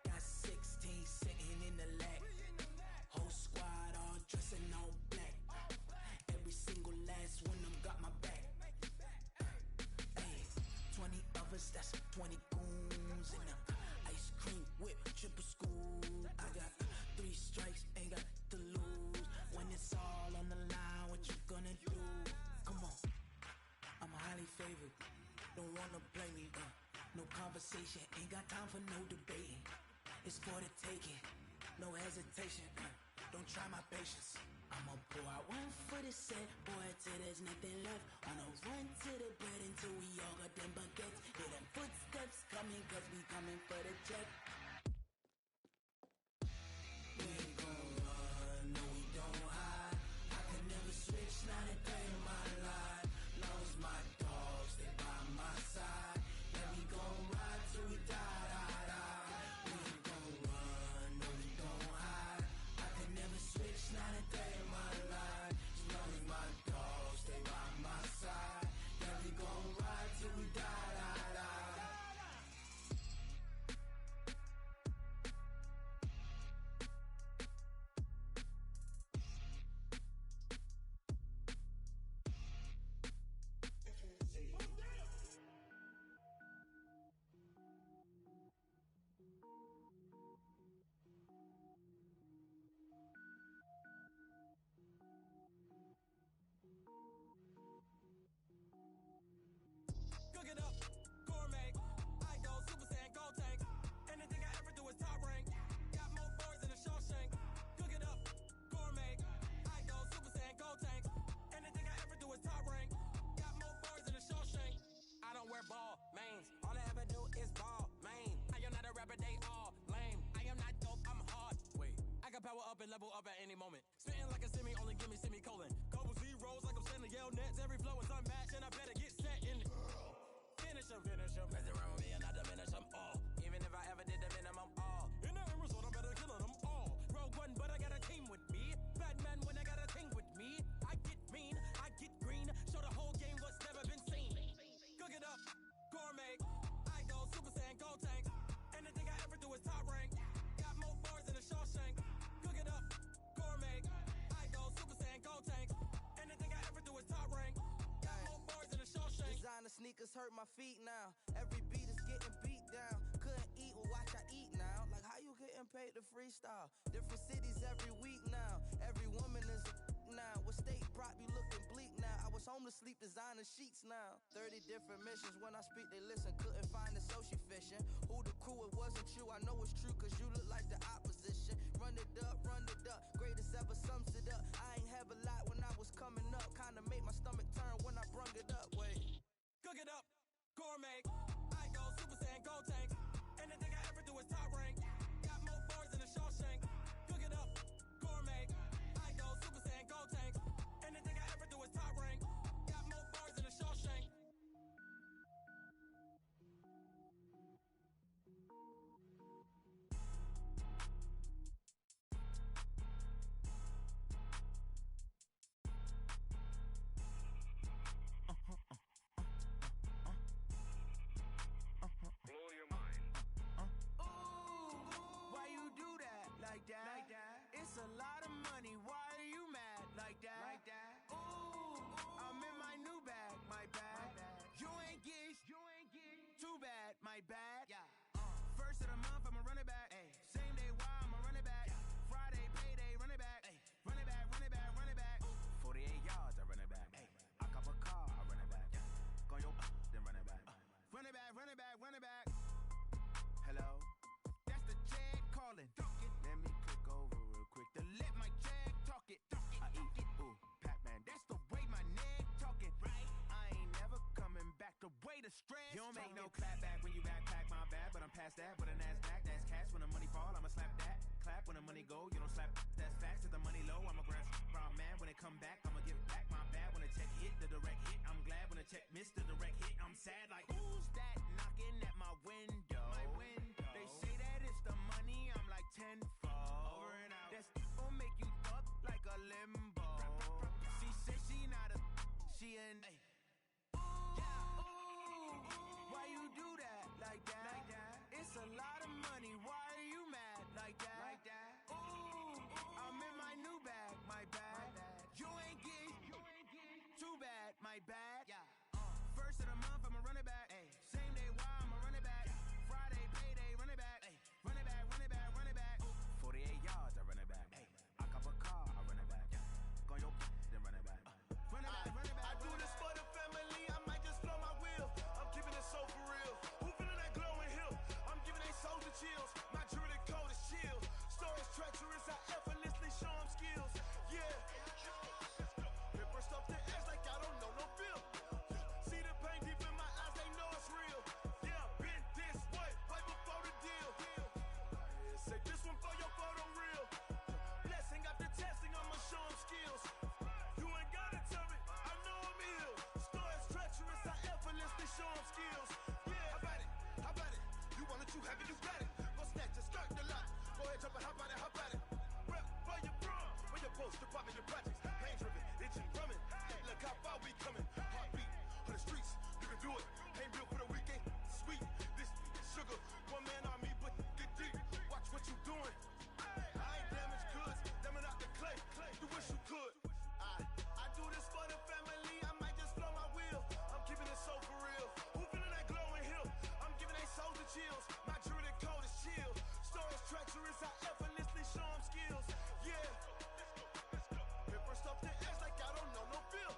Got 16 sitting in the lap. Whole squad all dressing all black. Every single last one of them got my back. Hey, 20 of us, that's 20 goons in a ice cream whip, triple school. I got 3 strikes, ain't got to lose. When it's all on the line, what you gonna do? Come on, I'm highly favored. Don't wanna blame me. No conversation, ain't got time for no debating. It's for the taking, no hesitation. Don't try my patience. I'ma pour out one for the set, boy, till there's nothing left. On a run to the bed until we all got them baguettes. Hear them footsteps coming, cause we coming for the check. We ain't gon' run, no we don't hide. I can never switch, not a day in my life. Long as my dogs, they by my side. Yeah, we gon' ride till we die, die, die. We ain't gon' run, no we don't hide. I can never switch, not a day in my life. As long as my dogs, they by my side. Yeah, we gon' ride till we die, die, die. Cook it up, gourmet. I go Super Saiyan, gold tank. Anything I ever do is top rank. Got more boys than a Shawshank. Cook it up, gourmet. I go Super Saiyan, gold tank. Anything I ever do is top rank. Got more boys than a Shawshank. I don't wear ball mains. All I ever do is ball main. I am not a rapper, they all lame. I am not dope, I'm hard. Wait, I can power up and level up at any moment. Spitting like a semi, only give me semicolon. Couple zeros like I'm sending yell nets. Every flow is unmatched and I better get set in. Finish them. Mess around with me and I diminish them all. Even if I ever did the minimum all. In the end result, I'm better killing them all. Rogue one, but I got a team with me. Batman when I got a thing with me. I get mean, I get green. Show the whole game what's never been seen. Cook it up, gourmet. I go Super Saiyan, gold tank. Anything I ever do is top rank. Got more bars than a Shawshank. Cook it up, sneakers hurt my feet now. Every beat is getting beat down. Couldn't eat, well watch I eat now. Like how you getting paid to freestyle? Different cities every week now. Every woman is a now. With state prop, you looking bleak now. I was home to sleep, designer sheets now. 30 different missions, when I speak they listen. Couldn't find the social fishing. Who the crew, it wasn't you. I know it's true cause you look like the opposition. Run it up, greatest ever sums it up. I ain't have a lot when I was coming up. Kinda made my stomach turn when I brung it up. Wait. Cook it up, gourmet. I go Super Saiyan, gold tank. Anything I ever do is top rank. Got more bars than a Shawshank. Cook it up, gourmet. I go Super Saiyan, gold tank. Anything I ever do is top rank. Got more bars than a Shawshank. It's a lot of money, why are you mad like that? Ooh, I'm in my new bag, my bad. You ain't geek, too bad, my bad. First of the month, I'ma run it back. Same day, why I'ma run it back. Friday, payday, run it back. Run it back, run it back, run it back. 48 yards, I run it back. I cop a car, I run it back. Go your then run it back. Run it back, run it back, run it back. Hello, that's the Chad calling. Let me click over real quick to let my jag talk it. I eat it, ooh, Pac-Man, that's the way my neck talking. Right, I ain't never coming back the way the stress. You don't make no clap back when you backpack, my bad, but I'm past that. With a NASDAQ, that's cash. When the money fall, I'ma slap that. Clap when the money go, you don't slap. That's facts. If the money low, I'ma grab brown man. When it come back, I'ma give it back. My bad when the check hit, the direct hit. I'm glad when the check missed the direct hit. I'm sad like, who's that knocking at my window? My window. They say that it's the money, I'm like tenfold. Over and out. That's gon' make you up like a limbo. She said she not a, she an. Why you do that like that? It's a lot of money, why are you mad like that? Ooh, I'm in my new bag, my bad. You ain't geek, too bad, my bad. First of the month, I'ma run it back. Same day, why I'ma run it back. Friday, payday, run it back. Run it back, run it back, run it back. 48 yards, I run it back. I cop a car, I run it back. Go your then run it back. Run it back, run it back. I do this for the family, I might just blow my wheel. I'm keeping it so for real. Who feeling that glowing hill? I'm giving they souls the chills. My jewelry code is chill. Stories treacherous, I effortlessly show them skills. Yeah. Paper stuff the edge like I don't know no feel. See the pain deep in my eyes, they know it's real. Yeah, been this way, right before the deal. Say this one for your photo reel. Blessing after testing, I'ma show them skills. You ain't gotta tell me, I know I'm ill. Stories treacherous, I effortlessly show them skills. Yeah, how about it? How about it? You want it, you have it, you got it. Go snatch it, skirt the lot. Go ahead, jump it, how about it? How about it? Rep where you from? Where your post, department, your projects. Pain driven, itching, drumming. Look how far we coming. Heartbeat on the streets, you can do it. Ain't built for the weekend. Sweet, this sugar. One man army, but get deep. Watch what you doing. I ain't damaged goods, damn out the clay. You wish you could. I do this for the family, I might just blow my wheel. I'm keeping it so for real. Who feeling that glowing hill? I'm giving they souls the chills. My jewelry code is chill. Stories treacherous, I effortlessly show them skills. Yeah. Paper stuff the edge like I don't know no feel.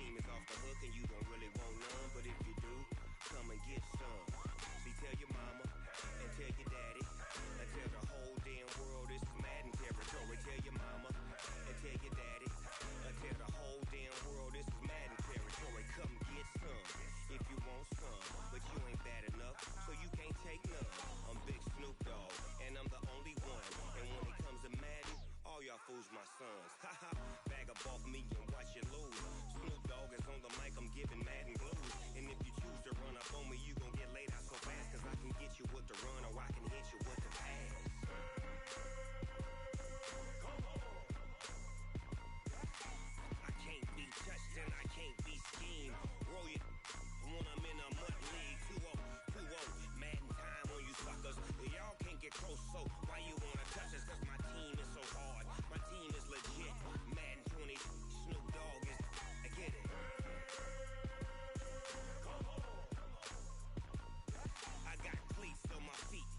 team is off the hook and you don't really want none. But if you do, come and get some. See, tell your mama and tell your daddy and tell the whole damn world this is Madden territory. Tell your mama and tell your daddy and tell the whole damn world this is Madden territory. Come get some if you want some, but you ain't bad enough, so you can't take none. I'm Big Snoop Dogg, and I'm the only one. And when it comes to Madden, all y'all fools my sons. Haha, bag up off me and watch you lose. Snoop Dogg is on the mic, I'm giving Madden blues. And if you choose to run up on me, you gon' get laid out so fast, cause I can get you with the run or I can hit you with the pass. I can't be touched and I can't be schemed. Roll you when I'm in a mud league. 2-0, Madden time on you suckers. Y'all can't get close, so why you wanna touch us? Cause my team is so hard. My team is legit. Madden 20, Snoop Dogg is. I get it. I got cleats on my feet,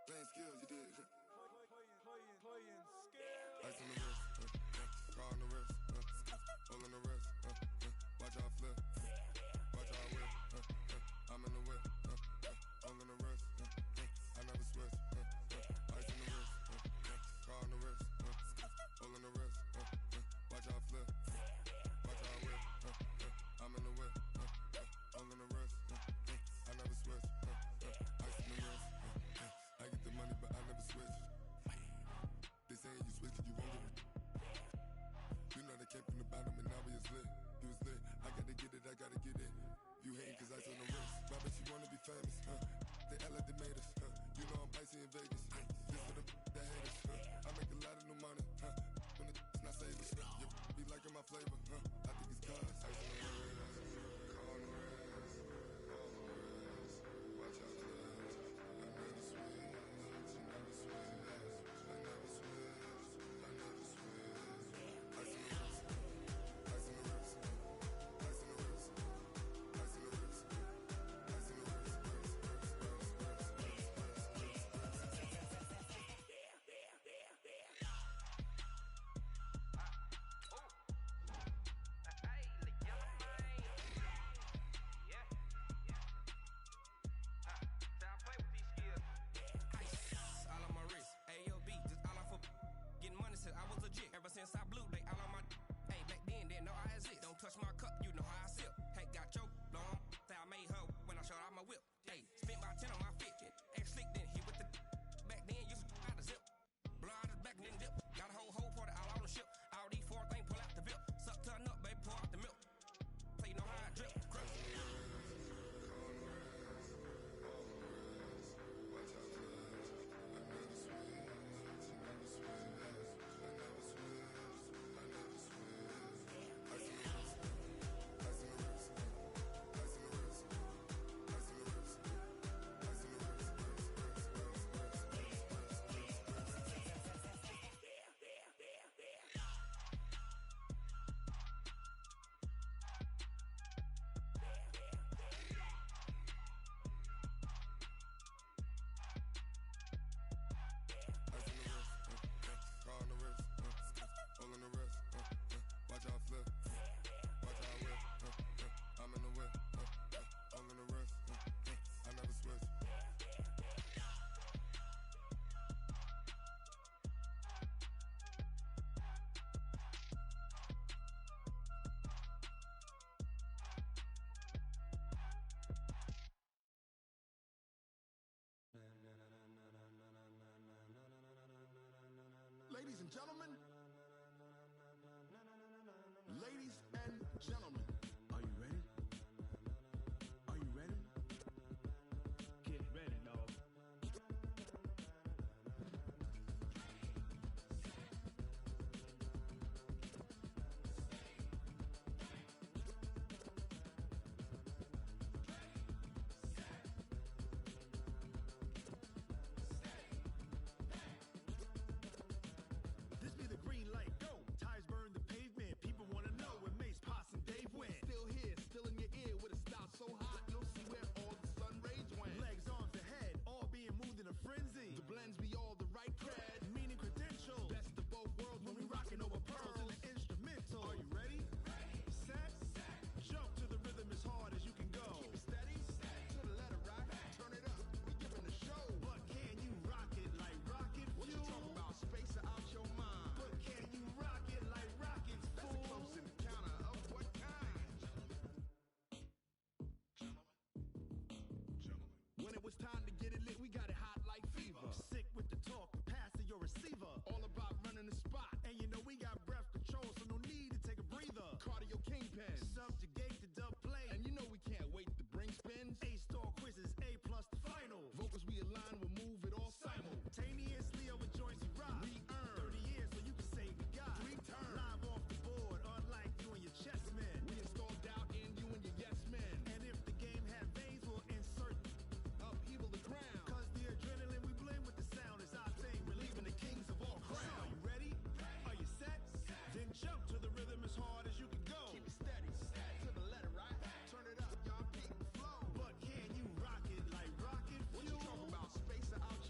Playing skills, you did. Playing skills. Ice on the wrist, car on the wrist, hole in the wrist, watch out flip, watch out whip, I'm in the whip, hole in the wrist, I never switch, ice in the wrist, car on the wrist, hole in the wrist, watch out flip, watch out whip, I'm in the whip, hole in the wrist, I never switch, ice in the wrist, I get the money but I never switch. They saying you switch cause you won't get it. You know they came from the bottom and now we is lit. You was lit, I gotta get it, I gotta get it. You hating cause ice on the wrist. Why bet you wanna be famous, They act like they made us, You know I'm icy in Vegas, This for the that hate us, I make a lot of new money, When the not save us, You be liking my flavor, I think it's cause ice on the wrist, car on the wrist, all on the wrist. Watch out for this, I never switch, you never switch. Since I blew, they all on my. Hey, back then, didn't know I exist. Don't touch my cup, you know how I sip. Hey, got your long. Say I made her when I showed out my whip. Hey, spent my 10 on my fit. Ex slick, then hit with the. Back then, used to out the zip. Blow out his back and then dip. Got a whole party all on the ship. All these 4 things pull out the bip. Suck, turn up, baby, pour out the milk. So you know how I drip. Crush. Ladies and gentlemen, ladies and gentlemen, are you ready? Are you ready? Get ready, dog. This be the green light, go. Tires burn the pavement. People wanna know where Mace, Potts, and Dave went. Still here, still in your ear with a stop so hot you'll see where all the sun rays went. Legs, arms, the head, all being moved in a frenzy. The blends be all the right cred, meaning credentials. Best of both worlds when we rockin' over pearls in the instrumental. Are you ready? Set, jump to the rhythm as hard as you can go. Keep it steady, to the letter right. Turn it up, we giving a show. But can you rock it like rocket fuel? What you talking about? Space out your mind. But can you rock it like rockets, fool? That's a close encounter of what kind? When it was time to get it lit, we got it hot like fever. Sick with the talk, pass to your receiver. All about running the spot. And you know we got breath control, so no need to take a breather. Cardio kingpin, subjugate the dub play. And you know we can't wait to bring spins. A-star quizzes, A+ the final. Vocals we align, we'll move it all simultaneously over joints we rock. We earn 30 years so you can say we got 3 turns. Live off the board, unlike you and your chess men. We install doubt in you and your yes men. And if the game had veins, we'll insert upheaval the ground. Cause the adrenaline we blend with the sound is our thing. Relieving the kings of all crowns. Are you ready? Are you set? Then jump to the rhythm as hard as you can go. Keep it steady, to the letter right. Turn it up, y'all beat the flow. But can you rock it like rocket fuel? What you talking about? Space out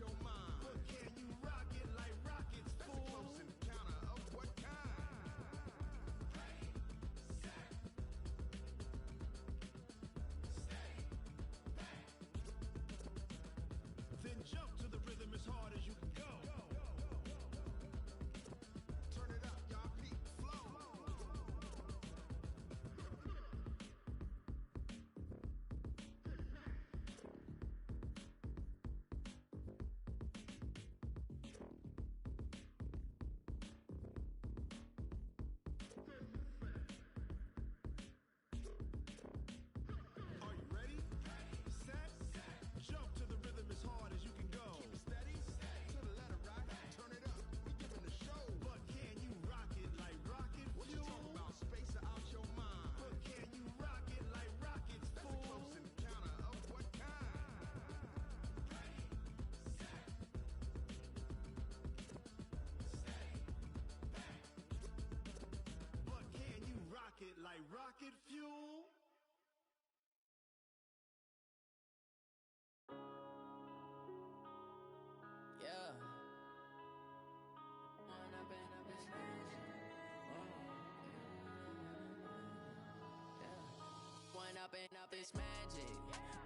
magic.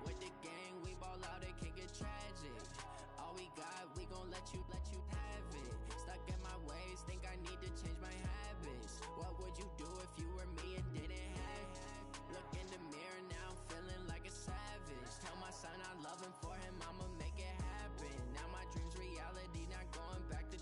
With the gang, we ball out, it can get tragic. All we got, we gon' let you have it. Stuck in my ways, think I need to change my habits. What would you do if you were me and didn't have it? Look in the mirror, now I'm feeling like a savage. Tell my son I love him, for him I'ma make it happen. Now my dream's reality, not going back to.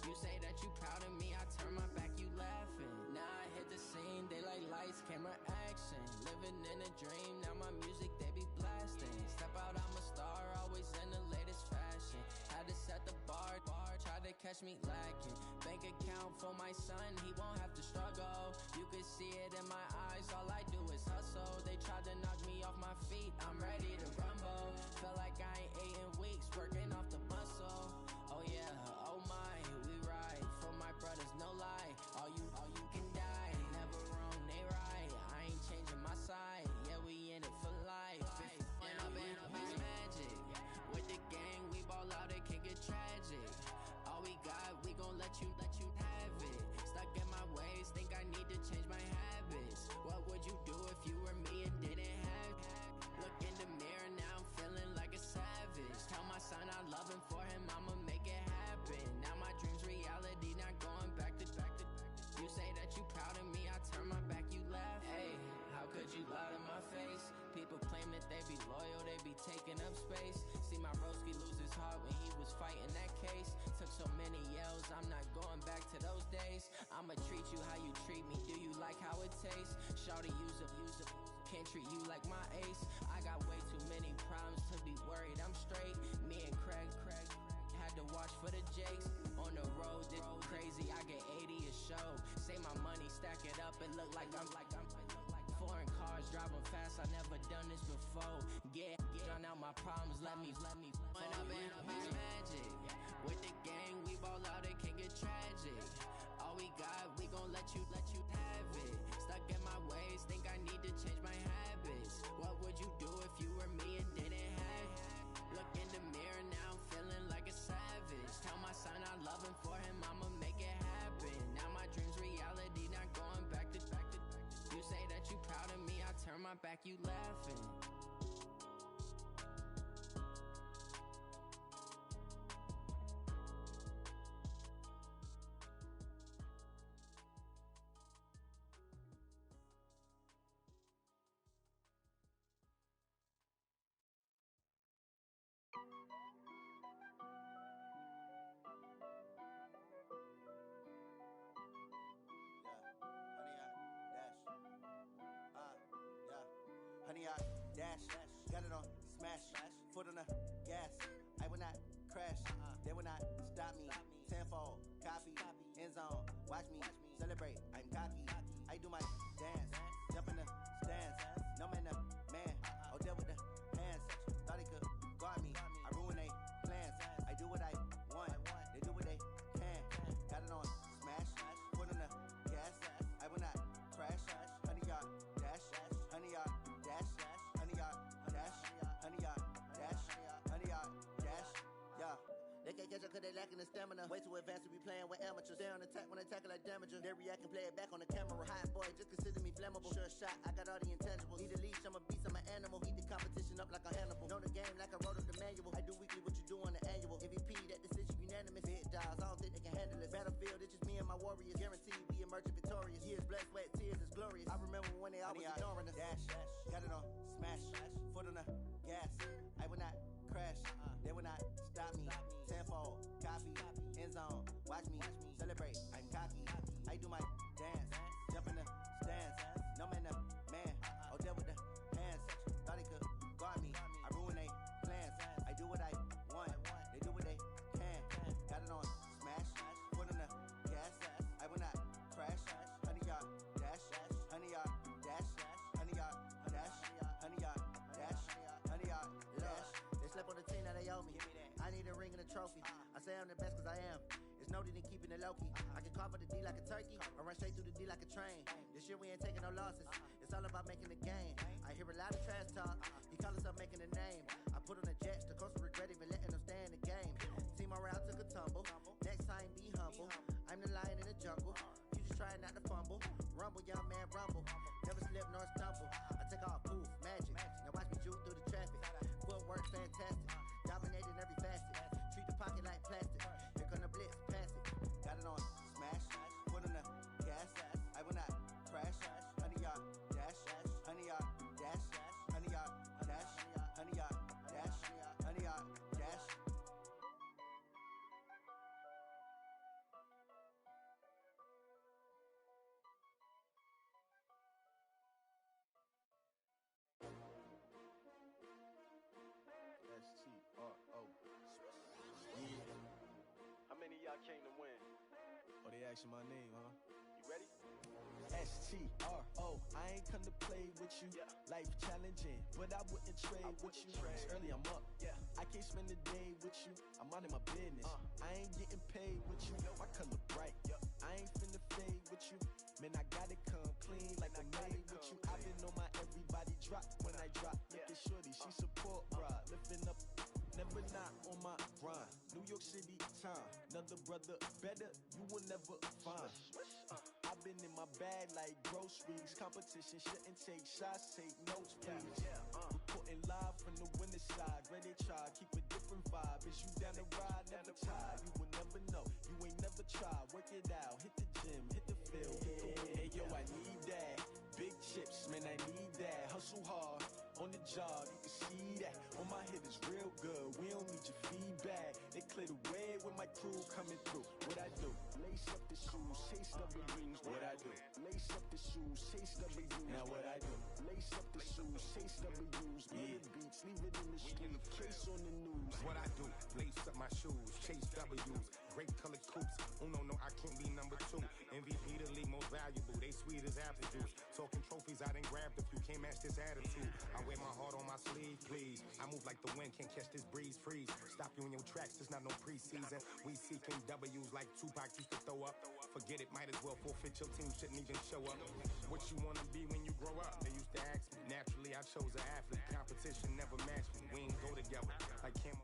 You say that you proud of me, I turn my back, you laughing. Now I hit the scene, they like lights, camera, action. Living in a dream, now my music, they be blasting. Step out, I'm a star, always in the latest fashion. Had to set the bar, tried to catch me lacking. Bank account for my son, he won't have to struggle. You can see it in my eyes, all I do is hustle. They tried to knock me off my feet, I'm ready to rumble. Feel like I ain't ate in weeks, working off the muscle. Oh yeah, oh my, we ride for my brothers, no lie. All you can die, never wrong, they right. I ain't changing my side, yeah, we in it for life. And I've been magic. With the gang, we ball out, it can get tragic. All we got, we gon' let you have it. Stuck in my ways, think I need to change my habits. What would you do if you were me and didn't have it? Look in the mirror, now I'm feeling like a savage. Tell my son I love him, for him I'ma make it happen. Now my dream's reality, not going back to. You say that you proud of me, I turn my back, you laugh. Hey, how could you lie to my face? People claim that they be loyal, they be taking up space. See my broski lose his heart when he was fighting that case. Took so many yells, I'm not going back to those days. I'ma treat you how you treat me, do you like how it tastes? Shawty, use up, can't treat you like my ace. I got way too many problems to be worried, I'm straight. Me and Craig had to watch for the Jakes. On the road, this crazy, I get 80 a show. Say my money, stack it up, it look like I'm foreign cars, driving fast, I never done this before. Get drown out my problems, let me When I've been magic. With the gang, we ball out, it can get tragic. All we got, we gon' let you have it. Stuck in my ways, think I need to change my habits. What would you do if you were me and didn't have it? Look in the mirror, now I'm feeling like a savage. Tell my son I love him, for him I'ma make it happen. Now my dream's reality, not going back to. You say that you proud of me, I turn my back, you laughing. Honey, I dash, got it on smash, foot on the gas. I will not crash, they will not stop me. Tenfold, copy, end zone, watch me celebrate. I'm cocky, I do my dance, jump in the stands. No man, the man, oh deal with the hands. Thought he could guard me, I ruin they plans. I do what I want, they do what they can. Got it on smash, foot on the gas. I will not crash, honey, y'all dash, honey, y'all dash, honey, y'all dash, honey, y'all dash, honey, y'all dash, yeah. They can't catch up cause they lacking the stamina. Way too advanced to be playing with amateurs. They on attack when they tackle like damager. They react and play it back on the camera. Hot boy, just consider me flammable. Sure shot, I got all the intangibles. Need a leash, I'm a beast, I'm an animal. Heat the competition up like a Hannibal. Know the game like I wrote up the manual. I do weekly what you do on the annual. MVP, that decision unanimous. Big dials, I don't think they can handle it. Battlefield, it's just me and my warriors. Guaranteed we emerging victorious. Years, blood, sweat, tears, it's glorious. I remember when they always ignoring us. Dash, got it on smash, foot on the gas. I will not crash, they will not stop me. Tenfold, copy, end zone, watch me celebrate. I'm cocky, I do my dance, jump in the stands. No man, the man, oh deal with the hands. Thought he could guard me, I ruin they plans. I do what I want, they do what they can. Got it on smash, foot on the gas. I will not crash, honey, y'all dash, honey, y'all dash, honey, y'all dash, honey, y'all dash, honey, y'all dash. They slept on the team, now they owe me. I need a ring and a trophy. I say I'm the best cause I am. It's no need in keeping it low-key. I can carve up the D like a turkey, or run straight through the D like a train. This year we ain't taking no losses. It's all about making the game. I hear a lot of trash talk. He call us up making a name. I put on the jets, the coach regret even letting them stay in the game. Team around took a tumble. Next time be humble. I'm the lion in the jungle. You just trying not to fumble. Rumble, young man, rumble. Never slip nor stumble. I take off poof, magic. Now fantastic. Dominating every facet. Treat the pocket like plastic. Here come the blitz, pass it. Got it on smash. Foot on the gas. I will not crash. 100-yard dash. 100-yard dash. 100-yard dash. 100-yard dash. 100-yard dash. S-T-R-O. Yeah. How many of y'all came to win? Oh, they asking my name, huh? You ready? S-T-R-O. I ain't come to play with you. Yeah. Life challenging, but I wouldn't trade with you. It's early, I'm up. Yeah. I can't spend the day with you. I'm out of my business. I ain't getting paid with you. My color bright. I ain't finna fade with you. Man, I gotta come clean like I made with you. I've been on my everybody drop when I drop. Look at shorty, she support broad. Lifting up, never not on my grind. New York City time. Another brother better, you will never find. I've been in my bag like groceries. Competition shouldn't take shots, take notes, please. Reporting live from the winner side. Ready try, keep a different vibe. Is you down the ride, never tired. You will never know, you ain't never tried. Work it out, hit the gym, hit the field, hit the win. Hey yo, I need that. Big chips, man, I need that. Hustle hard, on the job, you can see that. On my hit is real good, we don't need your feedback. They clear the way with my crew coming through. What I do? Lace up the shoes, chase the rings. What I do? Lace up the shoes, chase the rings. Now what I do? Lace up the shoes, chase the rings. Million beats, leave it in the street, case on the news. What I do? Lace up my shoes, chase W's. Great colored coops. No, I can't be number 2. MVP the league most valuable. They sweet as apple juice. Talking trophies, I done grabbed a few. Can't match this attitude. I wear my heart on my sleeve, please. I move like the wind, can't catch this breeze. Freeze. Stop you in your tracks, it's not no preseason. We seeking W's like Tupac used to throw up. Forget it, might as well forfeit. Your team shouldn't even show up. What you wanna be when you grow up? They used to ask me. Naturally, I chose an athlete. Competition never matched me. We ain't go together like Cam.